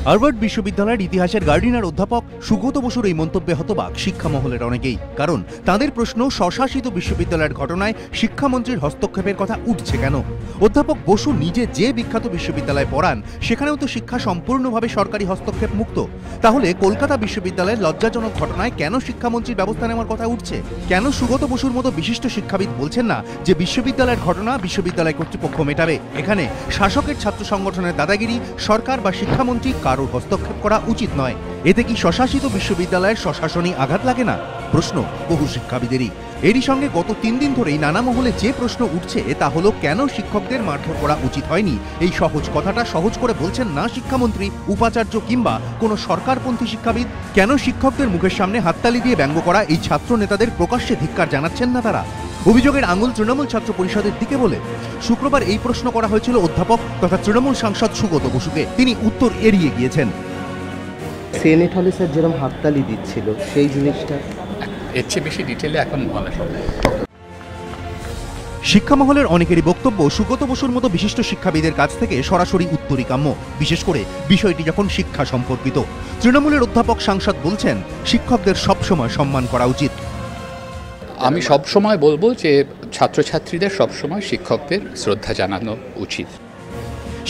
হার্ভার্ড বিশ্ববিদ্যালয়ের ইতিহাসের গার্ডিনার অধ্যাপক সুগত বসুর এই মন্তব্যে হতবাক শিক্ষা মহলের অনেকেই। কারণ তাদের প্রশ্ন, স্বশাসিত বিশ্ববিদ্যালয়ের ঘটনায় শিক্ষামন্ত্রীর হস্তক্ষেপের কথা উঠছে কেন? অধ্যাপক বসু নিজে যে বিখ্যাত বিশ্ববিদ্যালয়ে পড়ান, সেখানেও তো শিক্ষা সম্পূর্ণভাবে সরকারি হস্তক্ষেপ মুক্ত। তাহলে কলকাতা বিশ্ববিদ্যালয়ের লজ্জাজনক ঘটনায় কেন শিক্ষামন্ত্রীর ব্যবস্থা নেওয়ার কথা উঠছে? কেন সুগত বসুর মতো বিশিষ্ট শিক্ষাবিদ বলছেন না যে বিশ্ববিদ্যালয়ের ঘটনা বিশ্ববিদ্যালয় কর্তৃপক্ষ মেটাবে? এখানে শাসকের ছাত্র সংগঠনের দাদাগিরি, সরকার বা শিক্ষামন্ত্রী কারোর হস্তক্ষেপ করা উচিত নয়। এতে কি স্বশাসিত বিশ্ববিদ্যালয়ের স্বশাসনই আঘাত লাগে না? প্রশ্ন বহু শিক্ষাবিদেরই। এরই সঙ্গে গত 3 দিন ধরেই নানা মহলে যে প্রশ্ন উঠছে তা হলো, কেন শিক্ষকদের মারধর করা উচিত হয়নি? এই সহজ কথাটা সহজ করে বলছেন না শিক্ষামন্ত্রী, উপাচার্য কিংবা কোনো সরকারপন্থী শিক্ষাবিদ। কেন শিক্ষকদের মুখের সামনে হাততালি দিয়ে ব্যঙ্গ করা এই ছাত্র নেতাদের প্রকাশ্যে ধিক্কার জানাচ্ছেন না তারা? অভিযোগের আঙুল তৃণমূল ছাত্র পরিষদের দিকে বলে শুক্রবার এই প্রশ্ন করা হয়েছিল অধ্যাপক তথা তৃণমূল সাংসদ সুগত বসুকে। তিনি উত্তর এড়িয়ে গিয়েছেন। সেনেট হলে স্যার যেরকম হাততালি দিচ্ছিল, সেই জিনিসটা এর চেয়ে বেশি ডিটেলে এখন বলা সম্ভব। শিক্ষা মহলের অনেকেরই বক্তব্য, সুগত বসুর মতো বিশিষ্ট শিক্ষাবিদের কাছ থেকে সরাসরি উত্তরই কাম্য, বিশেষ করে বিষয়টি যখন শিক্ষা সম্পর্কিত। তৃণমূলের অধ্যাপক সাংসদ বলছেন, শিক্ষকদের সবসময় সম্মান করা উচিত। আমি সবসময় বলবো যে ছাত্রছাত্রীদের সবসময় শিক্ষকদের শ্রদ্ধা জানানো উচিত।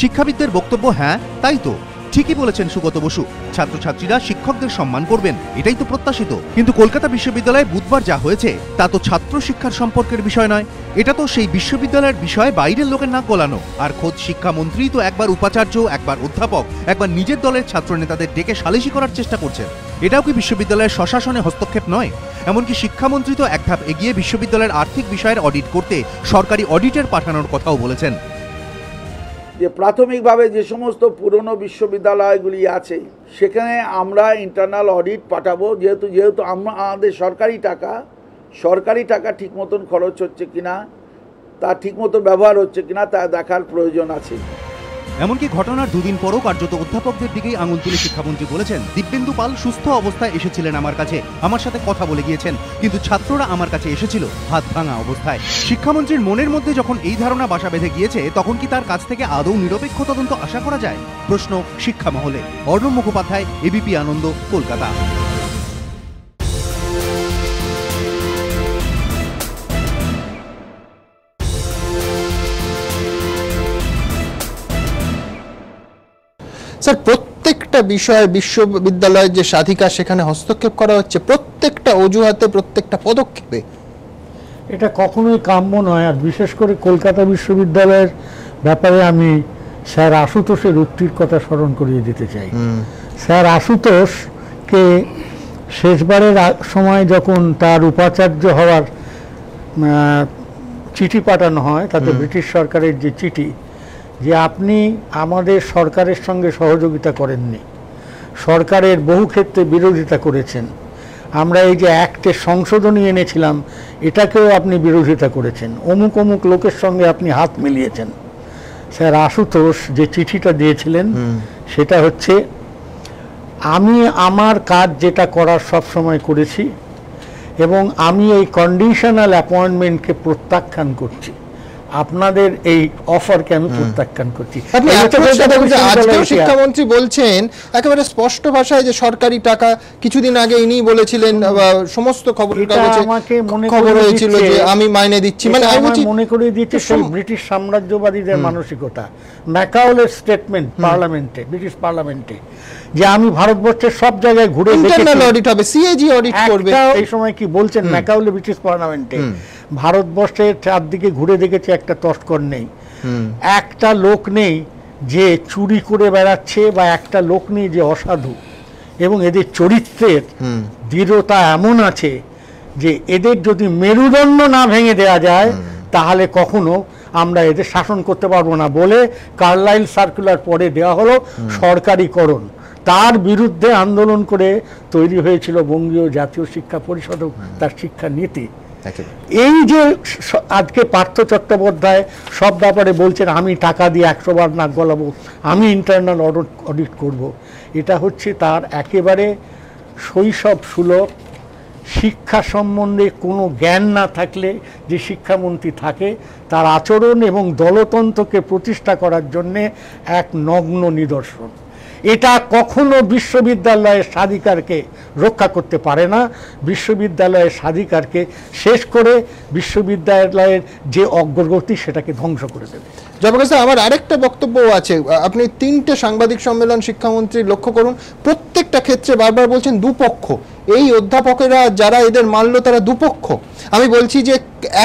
শিক্ষাবিদদের বক্তব্য, হ্যাঁ তাই তো, ঠিকই বলেছেন সুগত বসু, ছাত্রছাত্রীরা শিক্ষকদের সম্মান করবেন, এটাই তো প্রত্যাশিত। কিন্তু কলকাতা বিশ্ববিদ্যালয়ে বুধবার যা হয়েছে তা তো ছাত্র শিক্ষার সম্পর্কের বিষয় নয়। এটা তো সেই বিশ্ববিদ্যালয়ের বিষয় বাইরের লোকের নাক গলানো। আর খোদ শিক্ষামন্ত্রী তো একবার উপাচার্য, একবার অধ্যাপক, একবার নিজের দলের ছাত্র নেতাদের ডেকে সালিশি করার চেষ্টা করছেন। এটাও কি বিশ্ববিদ্যালয়ের স্বশাসনে হস্তক্ষেপ নয়? এমনকি শিক্ষামন্ত্রী তো এক ধাপ এগিয়ে বিশ্ববিদ্যালয়ের আর্থিক বিষয়ের অডিট করতে সরকারি অডিটর পাঠানোর কথাও বলেছেন। যে প্রাথমিকভাবে যে সমস্ত পুরনো বিশ্ববিদ্যালয়গুলি আছে, সেখানে আমরা ইন্টারনাল অডিট পাঠাবো, যেহেতু আমাদের সরকারি টাকা ঠিক মতন খরচ হচ্ছে কিনা, তা ঠিক মতো ব্যবহার হচ্ছে কিনা, তা দেখার প্রয়োজন আছে। এমনকি ঘটনার 2 দিন পরও কার্যত অধ্যাপকদের দিকেই আঙুল তুলে শিক্ষামন্ত্রী বলেছেন, দিব্যেন্দু পাল সুস্থ অবস্থায় এসেছিলেন আমার কাছে, আমার সাথে কথা বলে গিয়েছেন, কিন্তু ছাত্ররা আমার কাছে এসেছিল হাত ভাঙা অবস্থায়। শিক্ষামন্ত্রীর মনের মধ্যে যখন এই ধারণা বাসা বেঁধে গিয়েছে, তখন কি তার কাছ থেকে আদৌ নিরপেক্ষ তদন্ত আশা করা যায়? প্রশ্ন শিক্ষা মহলে। অর্ণব মুখোপাধ্যায়, এবিপি আনন্দ, কলকাতা। স্যার, প্রত্যেকটা বিষয়ে বিশ্ববিদ্যালয়ের যে স্বাধিকার, সেখানে হস্তক্ষেপ করা হচ্ছে প্রত্যেকটা অজুহাতে, প্রত্যেকটা পদক্ষেপে। এটা কখনোই কাম্য নয়। আর বিশেষ করে কলকাতা বিশ্ববিদ্যালয়ের ব্যাপারে আমি স্যার আশুতোষের উক্তির কথা স্মরণ করিয়ে দিতে চাই। স্যার আশুতোষকে শেষবারের সময় যখন তার উপাচার্য হওয়ার চিঠি পাঠানো হয়, তাতে ব্রিটিশ সরকারের যে চিঠি, যে আপনি আমাদের সরকারের সঙ্গে সহযোগিতা করেননি, সরকারের বহু ক্ষেত্রে বিরোধিতা করেছেন, আমরা এই যে অ্যাক্টের সংশোধনী এনেছিলাম এটাকেও আপনি বিরোধিতা করেছেন, অমুক অমুক লোকের সঙ্গে আপনি হাত মিলিয়েছেন। স্যার আশুতোষ যে চিঠিটা দিয়েছিলেন সেটা হচ্ছে, আমি আমার কাজ যেটা করার সব সময় করেছি এবং আমি এই কন্ডিশনাল অ্যাপয়েন্টমেন্টকে প্রত্যাখ্যান করছি। আপনাদের এই অফারকে আমি প্রত্যাখ্যান করছি। আজকেও শিক্ষামন্ত্রী বলছেন একেবারে স্পষ্ট ভাষায় যে সরকারি টাকা, কিছুদিন আগে ইনি বলেছিলেন সমস্ত খবরের কাগজে খবর হয়েছিল যে আমি মাইনে দিচ্ছি, মানে মনে করিয়ে দিচ্ছে সেই ব্রিটিশ সাম্রাজ্যবাদীদের মানসিকতা। ম্যাকাওলের স্টেটমেন্ট পার্লামেন্টে, ব্রিটিশ পার্লামেন্টে, যে আমি ভারতবর্ষের সব জায়গায় ঘুরে ইন্টারনাল অডিট হবে, সিএজি অডিট করবে, এই সময় কি বলছেন ম্যাকাওলে ব্রিটিশ পার্লামেন্টে, ভারতবর্ষের চারদিকে ঘুরে দেখেছে একটা তস্কর নেই, একটা লোক নেই যে চুরি করে বেড়াচ্ছে, বা একটা লোক নেই যে অসাধু, এবং এদের চরিত্রের দৃঢ়তা এমন আছে যে এদের যদি মেরুদণ্ড না ভেঙে দেওয়া যায় তাহলে কখনো আমরা এদের শাসন করতে পারবো না বলে কার্লাইল সার্কুলার পরে দেওয়া হলো সরকারিকরণ। তার বিরুদ্ধে আন্দোলন করে তৈরি হয়েছিল বঙ্গীয় জাতীয় শিক্ষা পরিষদ, তার শিক্ষা নীতি। এই যে আজকে পার্থ চট্টোপাধ্যায় সব ব্যাপারে বলছেন আমি টাকা দিয়ে 100 বার নাক গলাবো, আমি ইন্টারনাল অডিট করব, এটা হচ্ছে তার একেবারে শৈশব সুলভ, শিক্ষা সম্বন্ধে কোনো জ্ঞান না থাকলে যে শিক্ষামন্ত্রী থাকে তার আচরণ এবং দলতন্ত্রকে প্রতিষ্ঠা করার জন্যে এক নগ্ন নিদর্শন। এটা কখনো বিশ্ববিদ্যালয়ের স্বাধিকারকে রক্ষা করতে পারে না, বিশ্ববিদ্যালয়ের স্বাধিকারকে শেষ করে বিশ্ববিদ্যালয়ের যে অগ্রগতি সেটাকে ধ্বংস করে দেবে। জয়প্রকাশ দা, আমার আরেকটা বক্তব্য আছে। আপনি 3টে সাংবাদিক সম্মেলন শিক্ষামন্ত্রী লক্ষ্য করুন, প্রত্যেকটা ক্ষেত্রে বারবার বলছেন দুপক্ষ, এই অধ্যাপকেরা যারা এদের মানলো তারা দুপক্ষ। আমি বলছি যে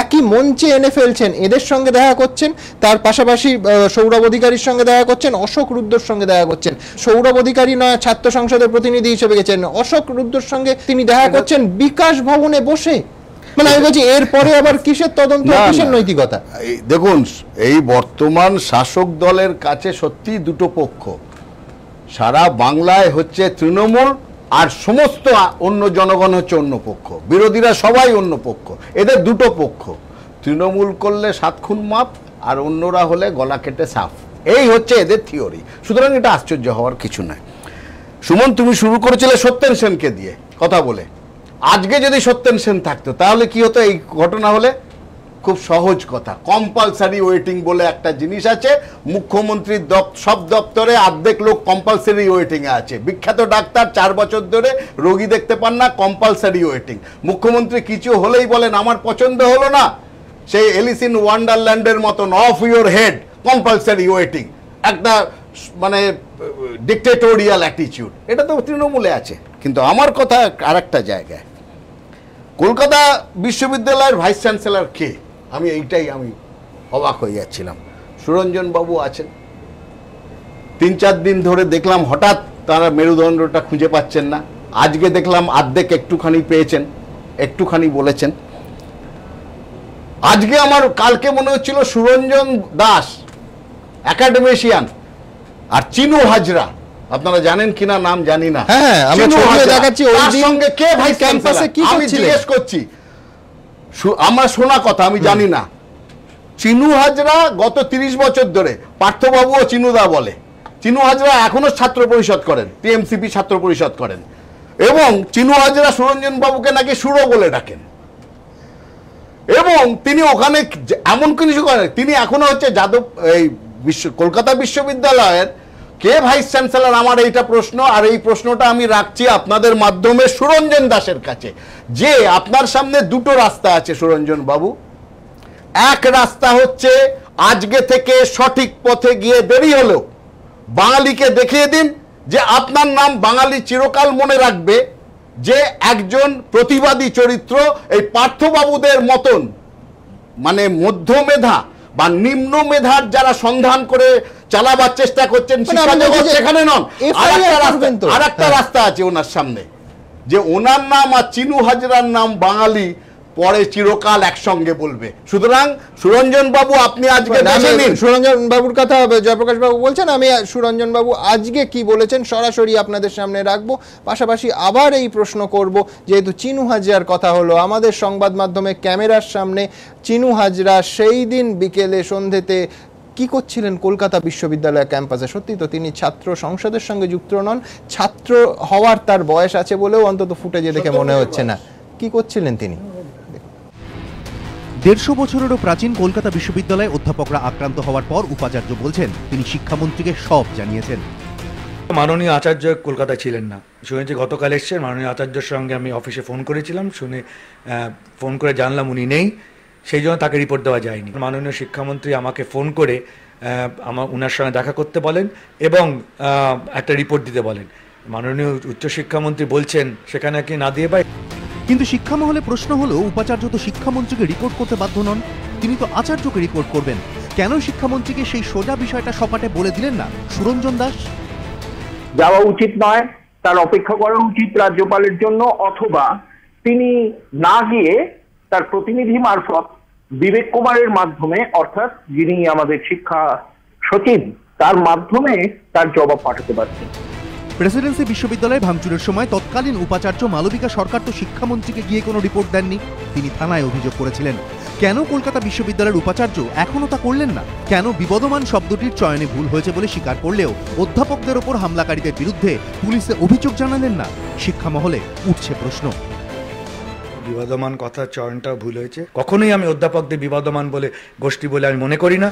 একই মঞ্চে এনে ফেলছেন, এদের সঙ্গে দেখা করছেন, তার পাশাপাশি সৌরভ অধিকারীর সঙ্গে দেখা করছেন, অশোক রুদ্রর সঙ্গে দেখা করছেন। সৌরভ অধিকারী নয় ছাত্র সংসদের প্রতিনিধি হিসেবে গেছেন, অশোক রুদ্রর সঙ্গে তিনি দেখা করছেন বিকাশ ভবনে বসে। মানে আমি বলছি এরপরে আবার কিসের তদন্ত, কিসের নৈতিকতা? দেখুন, এই বর্তমান শাসক দলের কাছে সত্যি দুটো পক্ষ। সারা বাংলায় হচ্ছে তৃণমূল, আর সমস্ত অন্য জনগণ হচ্ছে অন্য পক্ষ, বিরোধীরা সবাই অন্য পক্ষ। এদের দুটো পক্ষ, তৃণমূল করলে 7 খুন মাপ, আর অন্যরা হলে গলা কেটে সাফ। এই হচ্ছে এদের থিওরি। সুতরাং এটা আশ্চর্য হওয়ার কিছু নয়। সুমন, তুমি শুরু করেছিলে সত্যেন সেনকে দিয়ে কথা বলে। আজকে যদি সত্যেন সেন থাকতো তাহলে কি হতো? এই ঘটনা হলে খুব সহজ কথা, কম্পালসারি ওয়েটিং বলে একটা জিনিস আছে। মুখ্যমন্ত্রীর সব দপ্তরে অর্ধেক লোক কম্পালসারি ওয়েটিং এ আছে। বিখ্যাত ডাক্তার 4 বছর ধরে রোগী দেখতে পান না, কম্পালসারি ওয়েটিং। মুখ্যমন্ত্রী কিছু হলেই বলেন আমার পছন্দ হলো না, সেই এলিস ইন ওয়ান্ডারল্যান্ডের মতন of your head, compulsory waiting, একটা মানে ডিক্টেটোরিয়াল অ্যাটিটিউড। এটা তো তৃণমূলে আছে। কিন্তু আমার কথা আরেকটা জায়গায়, কলকাতা বিশ্ববিদ্যালয়ের ভাইস চ্যান্সেলর কে? আমি অবাক হয়ে যাচ্ছিলাম। সুরঞ্জন বাবু আছেন। 3-4 দিন ধরে দেখলাম হঠাৎ তারা মেরুদণ্ডটা খুঁজে পাচ্ছেন না। আজকে দেখলাম অর্ধেক একটুখানি পেয়েছেন, একটুখানি বলেছেন। আজকে আমার কালকে মনে হচ্ছিল সুরঞ্জন দাস একাডেমিশিয়ান, আর চিনু হাজরা, আপনারা জানেন কিনা নাম জানি না, আমি জিজ্ঞেস করছি, আমার শোনা কথা আমি জানি না। চিনু হাজরা গত 30 বছর ধরে, পার্থবাবু ও চিনুদা বলে, চিনু হাজরা এখনো ছাত্র পরিষদ করেন, টিএমসিপি ছাত্র পরিষদ করেন, এবং চিনু হাজরা সুরঞ্জন বাবুকে নাকি সুরো বলে ডাকেন, এবং তিনি ওখানে এমন কিছু করেন। তিনি এখনো হচ্ছে যাদব এই কলকাতা বিশ্ববিদ্যালয়ের কে ভাইস চ্যান্সেলর? আমার এইটা প্রশ্ন, আর এই প্রশ্নটা আমি রাখছি আপনাদের মাধ্যমে সুরঞ্জন দাসের কাছে, যে আপনার সামনে দুটো রাস্তা আছে সুরঞ্জন বাবু। এক রাস্তা হচ্ছে আজকে থেকে সঠিক পথে গিয়ে দেরি হলেও বাঙালিকে দেখিয়ে দিন যে আপনার নাম বাঙালি চিরকাল মনে রাখবে, যে একজন প্রতিবাদী চরিত্র, এই পার্থবাবুদের মতন মানে মধ্যমেধা বা নিম্ন মেধার যারা সন্ধান করে চালাবার চেষ্টা করছেন সেখানে নন। আর একটা রাস্তা আছে ওনার সামনে, যে ওনার নাম আর চিনু হাজরার নাম বাঙালি পরে চিরকাল একসঙ্গে বলবে। সুতরাং সুরঞ্জন বাবু আপনি আজকে সুরঞ্জন বাবুর কথা জয়প্রকাশ বাবু বলছেন, আমি সুরঞ্জন বাবু আজকে কি বলেছেন সরাসরি আপনাদের সামনে রাখবো। পাশাপাশি আবার এই প্রশ্ন করব, যেহেতু চিনু হাজরার কথা হলো, আমাদের সংবাদ মাধ্যমে ক্যামেরার সামনে চিনু হাজরা সেই দিন বিকেলে সন্ধ্যেতে কি করছিলেন কলকাতা বিশ্ববিদ্যালয় ক্যাম্পাসে? সত্যি তো তিনি ছাত্র সংসদের সঙ্গে যুক্ত নন, ছাত্র হওয়ার তার বয়স আছে বলেও অন্তত ফুটেজে দেখে মনে হচ্ছে না। কি করছিলেন তিনি? 150 বছরেরও প্রাচীন কলকাতা বিশ্ববিদ্যালয়ে অধ্যাপকরা আক্রান্ত হওয়ার পর উপাচার্য বলছেন তিনি শিক্ষামন্ত্রীকে সব জানিয়েছেন। মাননীয় আচার্য কলকাতায় ছিলেন না, শুনেছি গতকাল এসছেন। মাননীয় আচার্যের সঙ্গে আমি অফিসে ফোন করেছিলাম, শুনে ফোন করে জানলাম উনি নেই, সেই জন্য তাকে রিপোর্ট দেওয়া যায়নি। মাননীয় শিক্ষামন্ত্রী আমাকে ফোন করে ওনার সঙ্গে দেখা করতে বলেন এবং একটা রিপোর্ট দিতে বলেন। মাননীয় উচ্চশিক্ষামন্ত্রী বলছেন সেখানে কি না দিয়ে পাই। কিন্তু শিক্ষা মহলে প্রশ্ন হলো, উপাচার্য তো শিক্ষামন্ত্রীকে রিপোর্ট করতে বাধ্য নন, তিনি তো আচার্যকে রিপোর্ট করবেন। কেন শিক্ষামন্ত্রীকে সেই সোজা বিষয়টা সপাটে বলে দিলেন না সুরঞ্জন দাস? যাওয়া উচিত নয়, তার অপেক্ষা করা উচিত রাজ্যপালের জন্য, অথবা তিনি না গিয়ে তার প্রতিনিধি মারফত বিবেক কুমারের মাধ্যমে, অর্থাৎ যিনি আমাদের শিক্ষা সচিব, তার মাধ্যমে তার জবাব পাঠাতে পারছেন। প্রেসিডেন্সি বিশ্ববিদ্যালয়ে ভাঙচুরের সময় তৎকালীন উপাচার্য মালবিকা সরকার তো শিক্ষামন্ত্রীকে গিয়ে কোনো রিপোর্ট দেননি, তিনি থানায় অভিযোগ করেছিলেন। কেন কলকাতা বিশ্ববিদ্যালয়ের উপাচার্য এখনো তা করলেন না? কেন বিবদমান শব্দটির চয়নে ভুল হয়েছে বলে স্বীকার করলেও অধ্যাপকদের ওপর হামলাকারীদের বিরুদ্ধে পুলিশে অভিযোগ জানালেন না? শিক্ষা মহলে উঠছে প্রশ্ন। বিবাদমান কথার চয়নটা ভুল হয়েছে, কখনোই আমি অধ্যাপকদের বিবাদমান বলে গোষ্ঠী বলে আমি মনে করি না।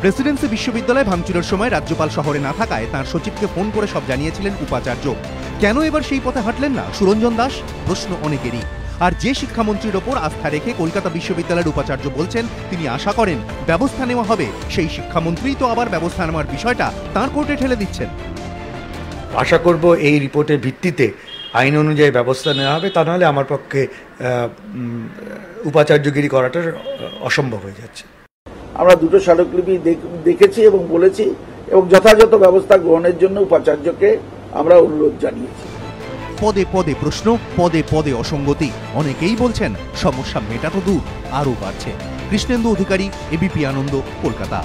প্রেসিডেন্সি বিশ্ববিদ্যালয়ে ভাঙচুরের সময় রাজ্যপাল শহরে না থাকায় তাঁর সচিবকে ফোন করে সব জানিয়েছিলেন উপাচার্য। কেন এবার সেই পথে হাঁটলেন না সুরঞ্জন দাস? প্রশ্ন অনেকেরই। আর যে শিক্ষামন্ত্রীর ওপর আস্থা রেখে কলকাতা বিশ্ববিদ্যালয়ের উপাচার্য বলছেন তিনি আশা করেন ব্যবস্থা নেওয়া হবে, সেই শিক্ষামন্ত্রী তো আবার ব্যবস্থা নেওয়ার বিষয়টা তাঁর কোর্টে ঠেলে দিচ্ছেন। আশা করব এই রিপোর্টের ভিত্তিতে আইন অনুযায়ী ব্যবস্থা নেওয়া হবে, তা নাহলে আমার পক্ষে উপাচার্যগিরি করাটা অসম্ভব হয়ে যাচ্ছে। আমরা দুটো স্মারকলিপি দেখেছি এবং বলেছি, এবং যথাযথ ব্যবস্থা গ্রহণের জন্য উপাচার্যকে আমরা অনুরোধ জানিয়েছি। পদে পদে প্রশ্ন, পদে পদে অসঙ্গতি। অনেকেই বলছেন সমস্যা মেটা তো দূর, আরও বাড়ছে। কৃষ্ণেন্দু অধিকারী, এবিপি আনন্দ, কলকাতা।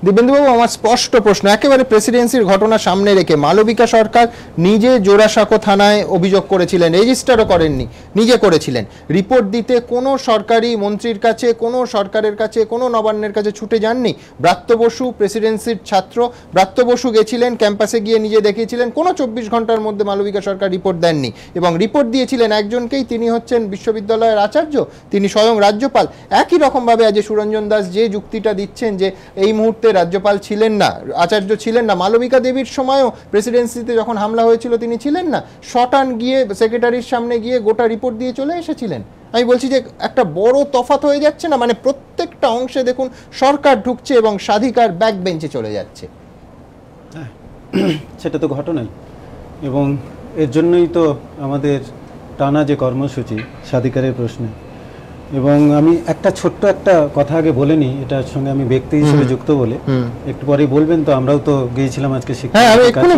দিব্যেন্দুবাবু, আমার স্পষ্ট প্রশ্ন, একেবারে প্রেসিডেন্সির ঘটনা সামনে রেখে মালবিকা সরকার নিজে জোড়াসাঁকো থানায় অভিযোগ করেছিলেন, রেজিস্টারও করেননি, নিজে করেছিলেন। রিপোর্ট দিতে কোনো সরকারি মন্ত্রীর কাছে, কোনো সরকারের কাছে, কোনো নবান্নের কাছে ছুটে যাননি। ব্রাত্য বসু প্রেসিডেন্সির ছাত্র, ব্রাত্য বসু গেছিলেন, ক্যাম্পাসে গিয়ে নিজে দেখিয়েছিলেন, কোনো 24 ঘন্টার মধ্যে মালবিকা সরকার রিপোর্ট দেননি। এবং রিপোর্ট দিয়েছিলেন একজনকেই, তিনি হচ্ছেন বিশ্ববিদ্যালয়ের আচার্য, তিনি স্বয়ং রাজ্যপাল। একই রকমভাবে আজ সুরঞ্জন দাস যে যুক্তিটা দিচ্ছেন যে এই মুহূর্তে রাজ্যপাল ছিলেন না, আচার্য ছিলেন না, মালবিকা দেবীর সময়ও প্রেসিডেন্সিতে যখন হামলা হয়েছিল তিনি ছিলেন না, শটান গিয়ে সেক্রেটারির সামনে গিয়ে গোটা রিপোর্ট দিয়ে চলে এসেছিলেন। আমি বলছি যে একটা বড় তফাৎ হয়ে যাচ্ছে না? মানে প্রত্যেকটা অংশে দেখুন সরকার ঢুকছে এবং স্বাধিকার ব্যাক বেঞ্চে চলে যাচ্ছে। সেটা তো ঘটনাই, এবং এর জন্যই তো আমাদের টানা যে কর্মসূচি স্বাধিকারের প্রশ্নে। এবং আমি একটা ছোট্ট একটা কথা আগে বলে নিই, এটার সঙ্গে আমি ব্যক্তি হিসেবে যুক্ত বলে, একটু পরে বলবেন তো, আমরাও তো গিয়েছিলাম আজকে শিক্ষা,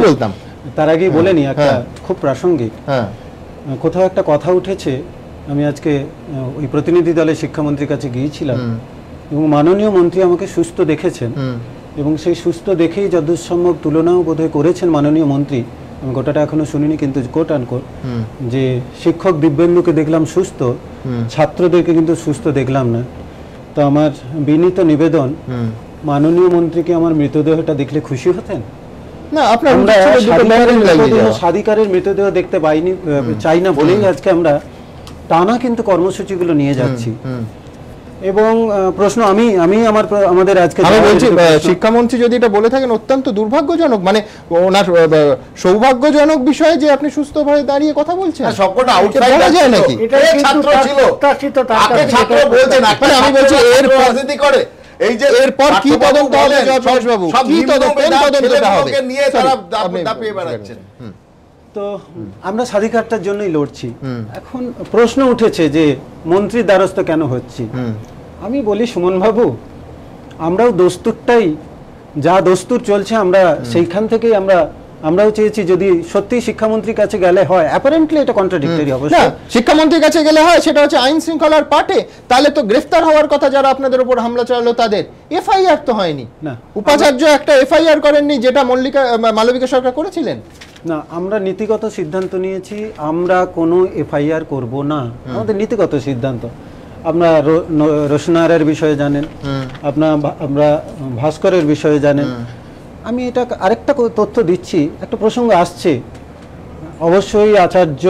বলতাম তার আগেই বলে নিই, একটা খুব প্রাসঙ্গিক কোথাও একটা কথা উঠেছে। আমি আজকে ওই প্রতিনিধি দলের শিক্ষামন্ত্রীর কাছে গিয়েছিলাম এবং মাননীয় মন্ত্রী আমাকে সুস্থ দেখেছেন, এবং সেই সুস্থ দেখেই যদুসম্ভব তুলনাও বোধহয় করেছেন মাননীয় মন্ত্রী। আমি গোটাটা এখনো শুনিনি, কিন্তু কোট আনকোট যে শিক্ষক দিব্যেন্দুকে দেখলাম সুস্থ, ছাত্রদেরকে কিন্তু সুস্থ দেখলাম না। তো আমার বিনীত নিবেদন, মাননীয় মন্ত্রীকে আমার মৃতদেহটা দেখলে খুশি হতেন না? আমরা স্বাধিকারের মৃতদেহ দেখতে পাইনি, চাই না বলেই আজকে আমরা টানা কিন্তু কর্মসূচিগুলো নিয়ে যাচ্ছি। এবং প্রশ্ন আমাদের আজকে আমি বলছি শিক্ষামন্ত্রী যদি এটা বলে থাকেন অত্যন্ত দুর্ভাগ্যজনক, মানে ওনার সৌভাগ্যজনক বিষয় যে আপনি সুস্থভাবে দাঁড়িয়ে কথা বলছেন। সবকটা আউটসাইডার যায় নাকি? এটা ছাত্র ছিল, আগে ছাত্র বলছেন, এখন আমি বলছি এর রাজনীতি করে। এই যে এরপর কি তদন্ত হবে জয়প্রকাশ বাবু, কি তদন্তটা হবে নিয়ে তারা দাপিয়ে বেড়াচ্ছেন। তো আমরা স্বাধিকারটার জন্যই লড়ছি। এখন প্রশ্ন উঠেছে যে মন্ত্রীর দ্বারস্থ কেন হচ্ছি। আমি বলি সুমন বাবু, আমরাও দস্তুরটাই, যা দস্তুর চলছে আমরা সেইখান থেকেই আমরাও চেয়েছি যদি সত্যি শিক্ষামন্ত্রীর কাছে গেলে হয়, অ্যাপারেন্টলি এটা কন্ট্রাডিক্টরি অবস্থা। শিক্ষামন্ত্রীর কাছে গেলে হয় সেটা হচ্ছে আইন শৃঙ্খলার পাটে, তাহলে তো গ্রেফতার হওয়ার কথা যারা আপনাদের উপর হামলা চালালো তাদের। এফআইআর তো হয়নি, উপাচার্য একটা এফআইআর করেননি, যেটা মালবিকা সরকার করেছিলেন। না, আমরা নীতিগত সিদ্ধান্ত নিয়েছি, আমরা কোনো এফআইআর করব না, আমাদের নীতিগত সিদ্ধান্ত। আপনার রোশনারের বিষয়ে জানেন, আমরা ভাস্করের বিষয়ে জানেন। আমি এটা আরেকটা তথ্য দিচ্ছি, একটা প্রসঙ্গ আসছে, অবশ্যই আচার্য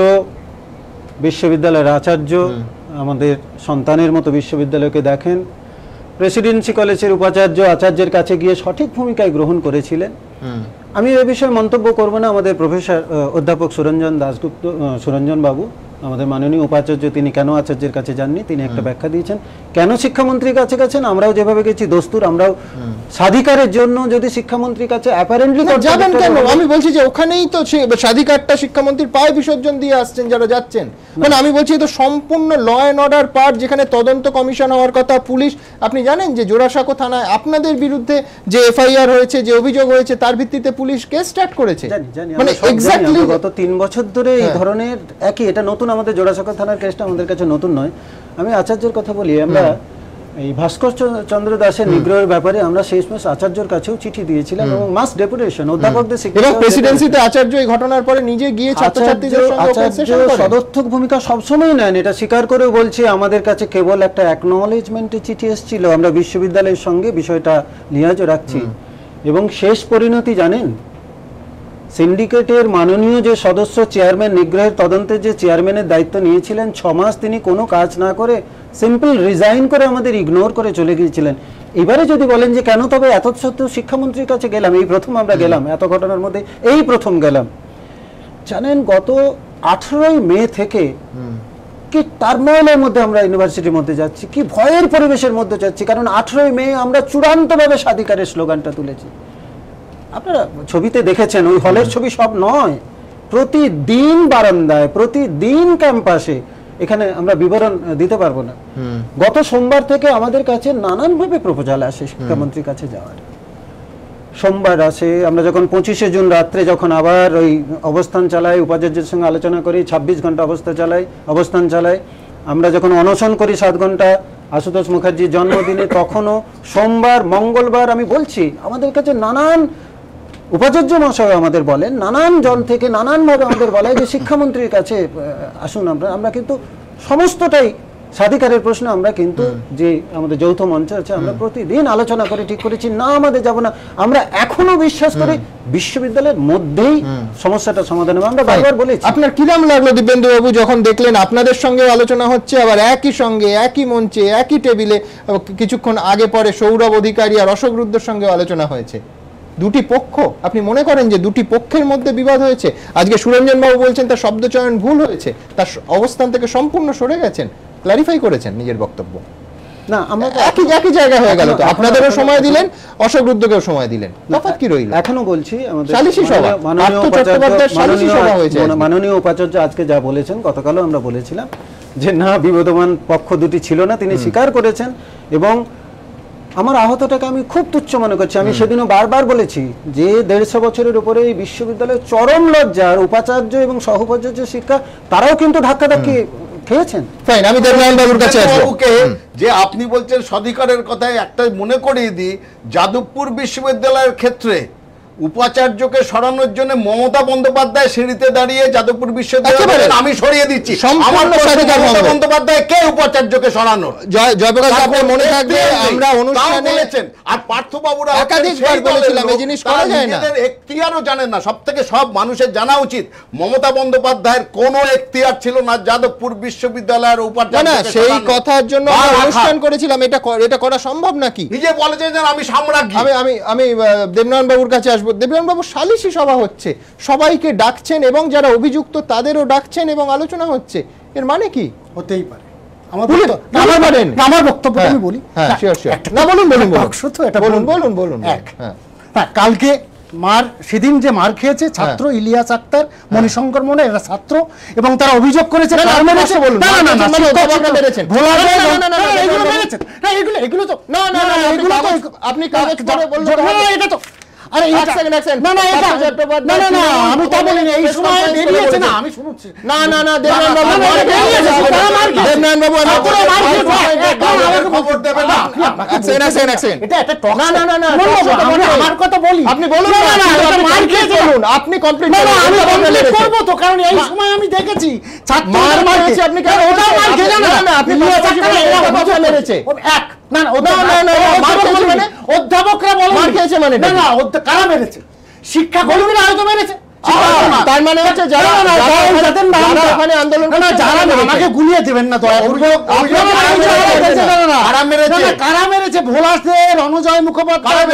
বিশ্ববিদ্যালয়ের আচার্য আমাদের সন্তানের মতো বিশ্ববিদ্যালয়কে দেখেন, প্রেসিডেন্সি কলেজের উপাচার্য আচার্যের কাছে গিয়ে সঠিক ভূমিকায় গ্রহণ করেছিলেন। আমি এ বিষয়ে মন্তব্য করব না, আমাদের প্রফেসর অধ্যাপক সুরঞ্জন বাবু আমাদের মাননীয় উপাচার্য, তিনি কেন আচার্যের কাছে যাননি তিনি একটা ব্যাখ্যা দিয়েছেন। কেন শিক্ষামন্ত্রীর কাছে গেছেন, আমরাও যেভাবে গেছি দস্তুর, আমরাও স্বাধিকারের জন্য যদি শিক্ষামন্ত্রীর কাছে অ্যাপারেন্টলি যাবেন কেন, আমি বলছি যে ওখানেই তো স্বাধিকারটা শিক্ষামন্ত্রীর পায়ে বিসর্জন দিয়ে আসছেন যারা যাচ্ছেন। মানে আমি বলছি তো সম্পূর্ণ ল অ্যান্ড অর্ডার পার্ট, যেখানে তদন্ত কমিশন হওয়ার কথা, পুলিশ, আপনি জানেন যে জোড়াসাঁকো থানায় আপনাদের বিরুদ্ধে যে এফআইআর হয়েছে, যে অভিযোগ হয়েছে, তার ভিত্তিতে পুলিশ কেস স্টার্ট করেছে। মানে এক্স্যাক্টলি গত 3 বছর ধরে এই ধরনের একই, এটা নতুন, আমাদের জোড়াসাঁকো থানার কেসটা আমাদের কাছে নতুন নয়। আমি আচার্যের কথা বলি, আমরা এই ভাস্কর চন্দ্র দাসের নিগ্রহের ব্যাপারে আমরা শেষমেশ আচার্যের কাছেও চিঠি দিয়েছিলাম এবং মাস ডেপুটেশন অধ্যাপকদের এবং প্রেসিডেন্সিতে আচার্য এই ঘটনার পরে নিজে গিয়ে ছাত্রছাত্রীদের সঙ্গে সদর্থক ভূমিকা সবসময় নেন, এটা স্বীকার করে বলছি। আমাদের কাছে কেবল একটা অ্যাকনলেজমেন্টের চিঠি এসেছিল, আমরা বিশ্ববিদ্যালয়ের সঙ্গে বিষয়টা লিয়াজও রাখছি। এবং শেষ পরিণতি জানেন, সিন্ডিকেটের মাননীয় যে সদস্য চেয়ারম্যান, নিগ্রহের তদন্তের যে চেয়ারম্যানের দায়িত্ব নিয়েছিলেন, 6 মাস তিনি কোনো কাজ না করে সিম্পল রিজাইন করে আমাদের ইগনোর করে চলে গিয়েছিলেন। এবারে যদি বলেন যে কেন, তবে এত সত্ত্বেও শিক্ষামন্ত্রীর কাছে গেলাম, এই প্রথম আমরা গেলাম, এত ঘটনার মধ্যে এই প্রথম গেলাম। জানেন গত 18ই মে থেকে কি টার্মোইলের মধ্যে আমরা ইউনিভার্সিটির মধ্যে যাচ্ছি, কি ভয়ের পরিবেশের মধ্যে যাচ্ছি, কারণ 18ই মে আমরা চূড়ান্তভাবে স্বাধিকারের স্লোগানটা তুলেছি। আপনারা ছবিতে দেখেছেন, ওই হলের ছবি সব নয়, প্রতিদিন বারান্দায়, প্রতিদিন ক্যাম্পাসে, এখানে আমরা বিবরণ দিতে পারবো না। গত সোমবার থেকে আমাদের কাছে নানানভাবে প্রপোজাল আসে শিক্ষামন্ত্রীর কাছে যাওয়ার। সোমবার আসে, আমরা যখন 25শে জুন রাত্রে যখন আবার ওই অবস্থান চালাই, উপাচার্যের সঙ্গে আলোচনা করি, 26 ঘন্টা অবস্থান চালাই, আমরা যখন অনশন করি 7 ঘন্টা আশুতোষ মুখার্জির জন্মদিনে, তখনও সোমবার, মঙ্গলবার, আমি বলছি আমাদের কাছে নানান উপাচার্য মহাশয় আমাদের বলেন, নানান জন থেকে নানানভাবে আমাদের বলে যে শিক্ষামন্ত্রীর কাছে আসুন। আমরা কিন্তু সমস্তটাই স্বাধিকারের প্রশ্ন, আমরা কিন্তু যে আমাদের যৌথ মঞ্চ আছে, আমরা প্রতিদিন আলোচনা করে ঠিক করেছি না আমাদের যাব না। আমরা এখনো বিশ্বাস করি বিশ্ববিদ্যালয়ের মধ্যেই সমস্যাটা সমাধান হবে, আমরা বারবার বলেছি। আপনার কিরম লাগলো দিব্যেন্দু বাবু যখন দেখলেন আপনাদের সঙ্গে আলোচনা হচ্ছে, আবার একই সঙ্গে, একই মঞ্চে, একই টেবিলে কিছুক্ষণ আগে পরে সৌরভ অধিকারী আর অশোক রুদ্রের সঙ্গে আলোচনা হয়েছে? দুটি পক্ষ, আপনি মনে করেন যে দুটি পক্ষের মধ্যে বিবাদ হয়েছে? আজকে সুরঞ্জন বাবু বলছেন তার শব্দচয়ন ভুল হয়েছে, তার অবস্থান থেকে সম্পূর্ণ সরে গেছেন, ক্লারিফাই করেছেন নিজের বক্তব্য। না, আমরা একই জায়গায় হয়ে গেল তো, আপনাদেরও সময় দিলেন, অশোক রুদ্রকেও সময় দিলেন, তফাৎ কি রইল? এখনো বলছি আমাদের সালিশি সভা, মাননীয় উপাচার্য আজকে যা বলেছেন, গতকালও আমরা বলেছিলাম যে না, বিবদমান পক্ষ দুটি ছিল না, তিনি স্বীকার করেছেন। এবং আমার আহতটাকে আমি খুব তুচ্ছ মনে করছি। আমি সেদিনও বারবার বলেছি যে 150 বছরের উপরে এই বিশ্ববিদ্যালয়ের চরম লজ্জার উপাচার্য এবং সহ উপাচার্য শিক্ষা, তারাও কিন্তু ধাক্কাধাক্কি খেয়েছেন। ফাইন, আমি দেবনারায়ণ বাবুর কাছে আসবো। যে আপনি বলছেন স্বাধিকারের কথায় একটা মনে করিয়ে দিই, যাদবপুর বিশ্ববিদ্যালয়ের ক্ষেত্রে উপাচার্যকে সরানোর জন্য মমতা বন্দ্যোপাধ্যায় সিঁড়িতে দাঁড়িয়ে যাদবপুর বিশ্ববিদ্যালয় আমি সরিয়ে দিচ্ছি, আমার মমতা বন্দ্যোপাধ্যায় কে উপাচার্যকে সরানোর? জয়প্রকাশ, আপনার মনে থাকবে আমরা অনুষ্ঠানে বলেছেন, আর পার্থবাবুরা একাধিকবার বলেছিলাম এই জিনিস করা যায় না, এখতিয়ারও জানেন না। সবথেকে সব মানুষের জানা উচিত মমতা বন্দ্যোপাধ্যায়ের কোনো এখতিয়ার ছিল না যাদবপুর বিশ্ববিদ্যালয়ের উপাচার্য। না, সেই কথার জন্য আমরা অনুষ্ঠান করেছিলাম, এটা করা সম্ভব নাকি? নিজে বলেছেন আমি সাম্রাজ্ঞী। আমি দেবনারায়ণ বাবুর কাছে আসবো। দেবনারায়ণ বাবু, সালিশি সভা হচ্ছে, সবাইকে ডাকছেন এবং যারা অভিযুক্ত তাদেরও ডাকছেন এবং আলোচনা হচ্ছে, এর মানে কি? হতেই পারে। আমার বক্তব্য আমি বলি। কালকে সেদিন যে মার খেয়েছে ছাত্র ইলিয়াস আক্তার, মণিশঙ্কর মনে, এরা ছাত্র, এবং তারা অভিযোগ করেছে আরে না না এটা না না না আমি তা বলিনি, এই সময় বেরিয়েছে না, আমি শুনছি না না না দেবনারায়ণ বাবু দেবনারায়ণ বাবু খবর দেবেন না, এটা একটা টক না না না না আমার কথা বলি, আপনি বলুন না না এটা মার খেয়ে বলুন, আপনি কমপ্লিট না না আমি কমপ্লিট করব তো, কারণ এই সময় আমি দেখেছি ছাত্রদের মার খেয়েছে, আপনি কেন ওটাও মার খেয়ে না না আপনি কথা মেরেছে এক না না ওটা না না মার খেয়েছে মানে অধ্যাপকরা বলেন মার খেয়েছে মানে না না কারা মেরেছে, শিক্ষাকর্মীরা হয়তো মেরেছে, তার মানে হচ্ছে যারা ওখানে আন্দোলন না যারা আমাকে গুলিয়ে দেবেন না দয়া করে, কারা মেরেছে ভোলাস দে, রণজয় মুখোপাধ্যায়,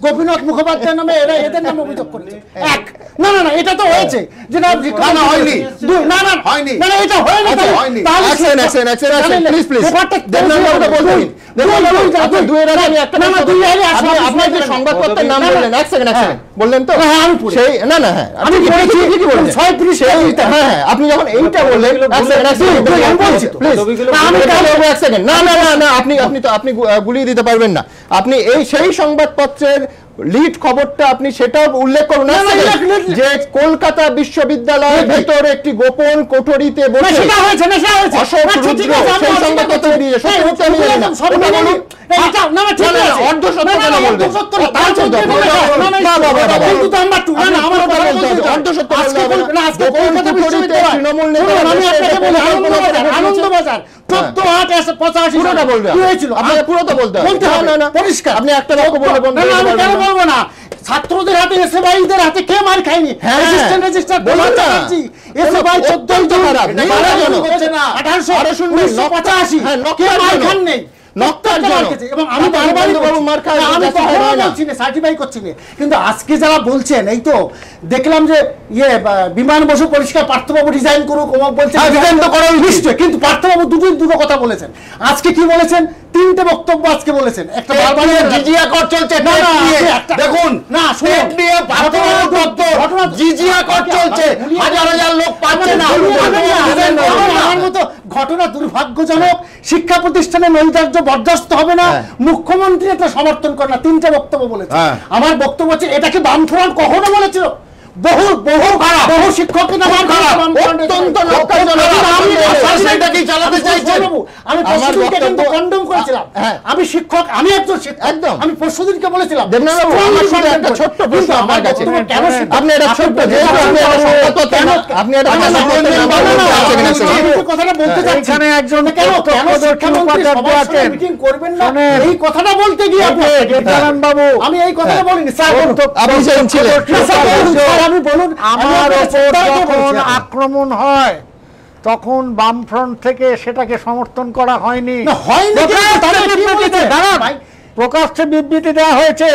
গোপীনাথ মুখোপাধ্যায় নামে এরা এদের নামে অভিযোগ করেছে এক না না না এটা তো হয়েছে যে না হয়নি না না হয়নি না এটা হয়নি তাহলে প্লিজ প্লিজ আপনার যে সংবাদপত্রের নাম বললেন এক সেকেন্ড বললেন তো সেই না না হ্যাঁ আমি আপনি যখন এইটা বললেন না না না না আপনি তো আপনি গুলিয়ে দিতে পারবেন না, আপনি এই সেই সংবাদপত্রের লিড খবরটা আপনি সেটাও উল্লেখ করুন যে কলকাতা বিশ্ববিদ্যালয়ের ভেতর একটি গোপন কোঠরিতে বসে অশোক রুদ্র সেই সংবাদপত্র দিয়েছে আনন্দবাজার 14/8/85 আপনি একটা বাক্য বলবো না, ছাত্রদের হাতে এসএফআইদের হাতে কে মার খায়নি, অ্যাসিস্ট্যান্ট রেজিস্ট্রার বলুন না এসএফআই 14 তো খারাপ 1885 কে মার খান নেই এবং আমি সার্টিফাই করছি না, কিন্তু আজকে যারা বলছেন এই তো দেখলাম যে ইয়ে বিমান বসু পরিষ্কার পার্থবাবু ডিজাইন করুক বলছেন ডিজাইন তো করা নিশ্চয়, কিন্তু পার্থবাবু দুটো কথা বলেছেন আজকে, কি বলেছেন তিনটে বক্তব্য আজকে বলেছেন, একটা জিজিয়া কর চলছে দেখুন না জিজিয়া কর চলছে হাজার হাজার লোক পাচ্ছে না, আমার মতো ঘটনা দুর্ভাগ্যজনক, শিক্ষা প্রতিষ্ঠানে নৈরাজ্য বরদাস্ত হবে না, মুখ্যমন্ত্রী এটা সমর্থন করে না, তিনটে বক্তব্য বলেছে। আমার বক্তব্য হচ্ছে এটা কি বামফ্রন্ট কখনো বলেছিল? বহু বহু খারাপ, বহু শিক্ষককে অত্যন্ত আমি পরশুদিনকে কিন্তু কন্ডম করেছিলাম, আমি শিক্ষক, আমি একজন শিক্ষক, একদম আমি পরশুদিনকে বলেছিলাম ছোট্ট প্রশ্ন আমার কাছে, আপনি এটা ছোট্ট আপনি কথাটা বলতে চাচ্ছেন এখানে একজন মিটিং করবেন না এই কথাটা বলতে গিয়ে বাবু আমি এই কথাটা বলিনি স্যার, আপনি ছিলেন আমি বলুন আমার যখন আক্রমণ হয় তখন বামফ্রন্ট থেকে সেটাকে সমর্থন করা হয়নি, প্রকাশ্যে বিবৃতি দেওয়া হয়েছে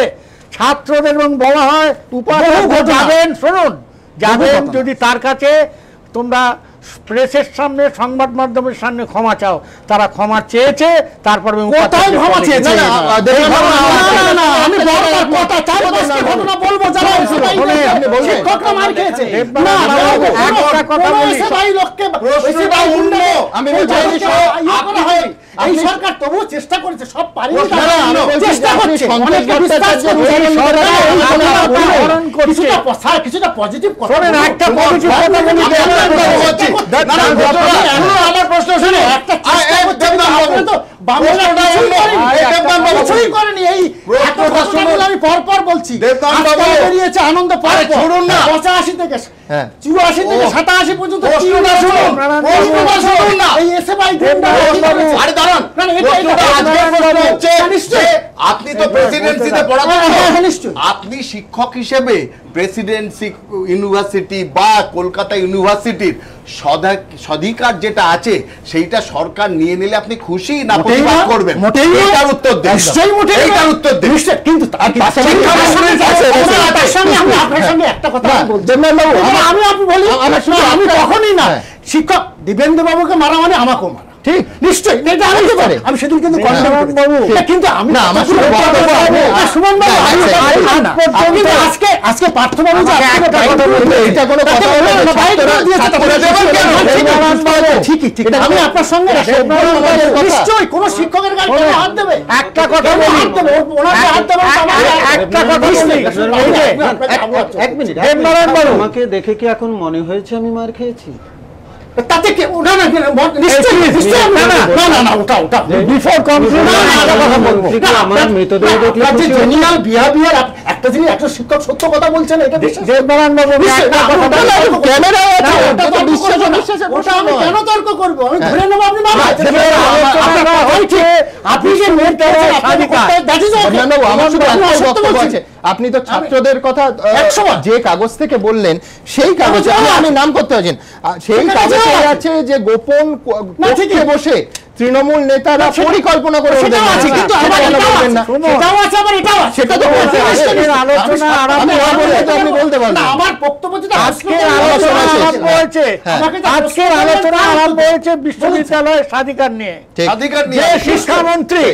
ছাত্রদের এবং বলা হয় যাবেন, শুনুন যাবেন যদি তার কাছে তোমরা প্রেসের সামনে সংবাদ মাধ্যমের সামনে ক্ষমা চাও, তারা ক্ষমা চেয়েছে, তারপরে ক্ষমা চেয়েছে এই সরকার তবুও চেষ্টা করেছে, সব পারি চেষ্টা করছে, কিছুটা পজিটিভ কথা আমার প্রশ্ন শুনে একটা আমি পরপর বলছি বেরিয়েছে আনন্দ 85 থেকে 84 থেকে 87 পর্যন্ত আপনি তো প্রেসিডেন্সিতে পড়াশোনা, আপনি শিক্ষক হিসেবে প্রেসিডেন্সি ইউনিভার্সিটি বা কলকাতা ইউনিভার্সিটির স্বাধিকার যেটা আছে সেইটা সরকার নিয়ে নিলে আপনি খুশি না প্রতিবাদ করবেন? এটার উত্তর দেন, এইটার উত্তর দেন। কিন্তু একটা কথা আমি বলি আমি কখনই না শিক্ষক দিবেন্দ্র বাবুকে মারা মানে আমাকেও মারা, ঠিক নিশ্চয়ই এটা আনতে পারে, আমি সেদিন কিন্তু কিন্তু আমি না আমার সুমন বাবু আজকে পার্থবাবু এটা কোনো কথা হলো ঠিকই ঠিক, আমি আপনার সঙ্গে নিশ্চয়ই কোন শিক্ষকের গায়ে কেন হাত দেবে? একটা কথা বলি, ওনাকে হাত দেবে, একটা কথা বলি, এক মিনিট, আমাকে দেখে কি এখন মনে হয়েছে আমি মার খেয়েছি? তাতে কি ওটা না নিশ্চয়ই না ওটা বিফোর কনক্লুশন একটা কথা বলবো, আমার মৃতদেহ দেখলে যে জেনুইন বিহেভিয়ার একটা জিনিস, একটা শিক্ষক সত্য কথা বলছেন, এটা দেবনারায়ণ বাবু ক্যামেরা আছে, ওটা বিশ্বাসে ওটা আমি কেন তর্ক করব? আমি ধরে নেব আপনি বাবা আপনি যে মেয়েটা আপনি তো ছাত্রদের কথা যে কাগজ থেকে বললেন সেই কাগজে আমি নাম করতে হয়েছেন, সেই কাগজে আছে যে গোপন কক্ষে বসে তৃণমূল নেতারা পরিকল্পনা করে সেটা তো আপনি বলতে পারবেন। আমার বক্তব্য যেটা আজকের আলোচনা আরম্ভ হয়েছে বিশ্ববিদ্যালয়ের স্বাধিকার নিয়ে। যে শিক্ষামন্ত্রী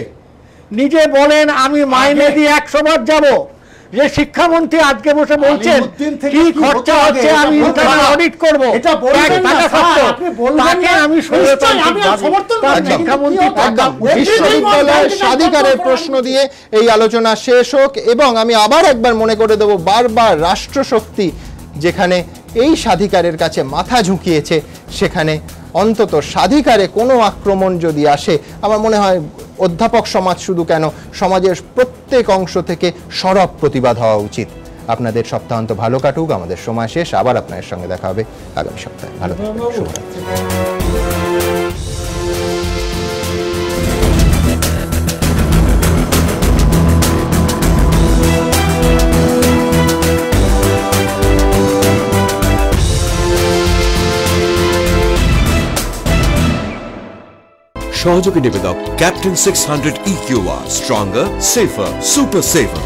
নিজে বলেন আমি মাইনে দিয়ে 100 বার যাবো, যে শিক্ষামন্ত্রী আজকে বসে বলছেন কি খরচা হচ্ছে আমি ইন্টারনাল অডিট করব, এটা বলবেন না স্যার, আপনি বলবেন না, আমি সমর্থন করি। শিক্ষামন্ত্রী বিশ্ববিদ্যালয়ের স্বাধিকারের প্রশ্ন দিয়ে এই আলোচনা শেষ হোক, এবং আমি আবার একবার মনে করে দেব, বারবার রাষ্ট্রশক্তি যেখানে এই স্বাধিকারের কাছে মাথা ঝুঁকিয়েছে, সেখানে অন্তত স্বাধিকারে কোনো আক্রমণ যদি আসে, আমার মনে হয় অধ্যাপক সমাজ শুধু কেন, সমাজের প্রত্যেক অংশ থেকে সরব প্রতিবাদ হওয়া উচিত। আপনাদের সপ্তাহান্ত ভালো কাটুক, আমাদের সময় শেষ, আবার আপনাদের সঙ্গে দেখা হবে আগামী সপ্তাহে। ভালো থাকবেন, শুভরাত্রি। সহযোগী নিবেদক captain 600 EQR, stronger, safer, super সেভার।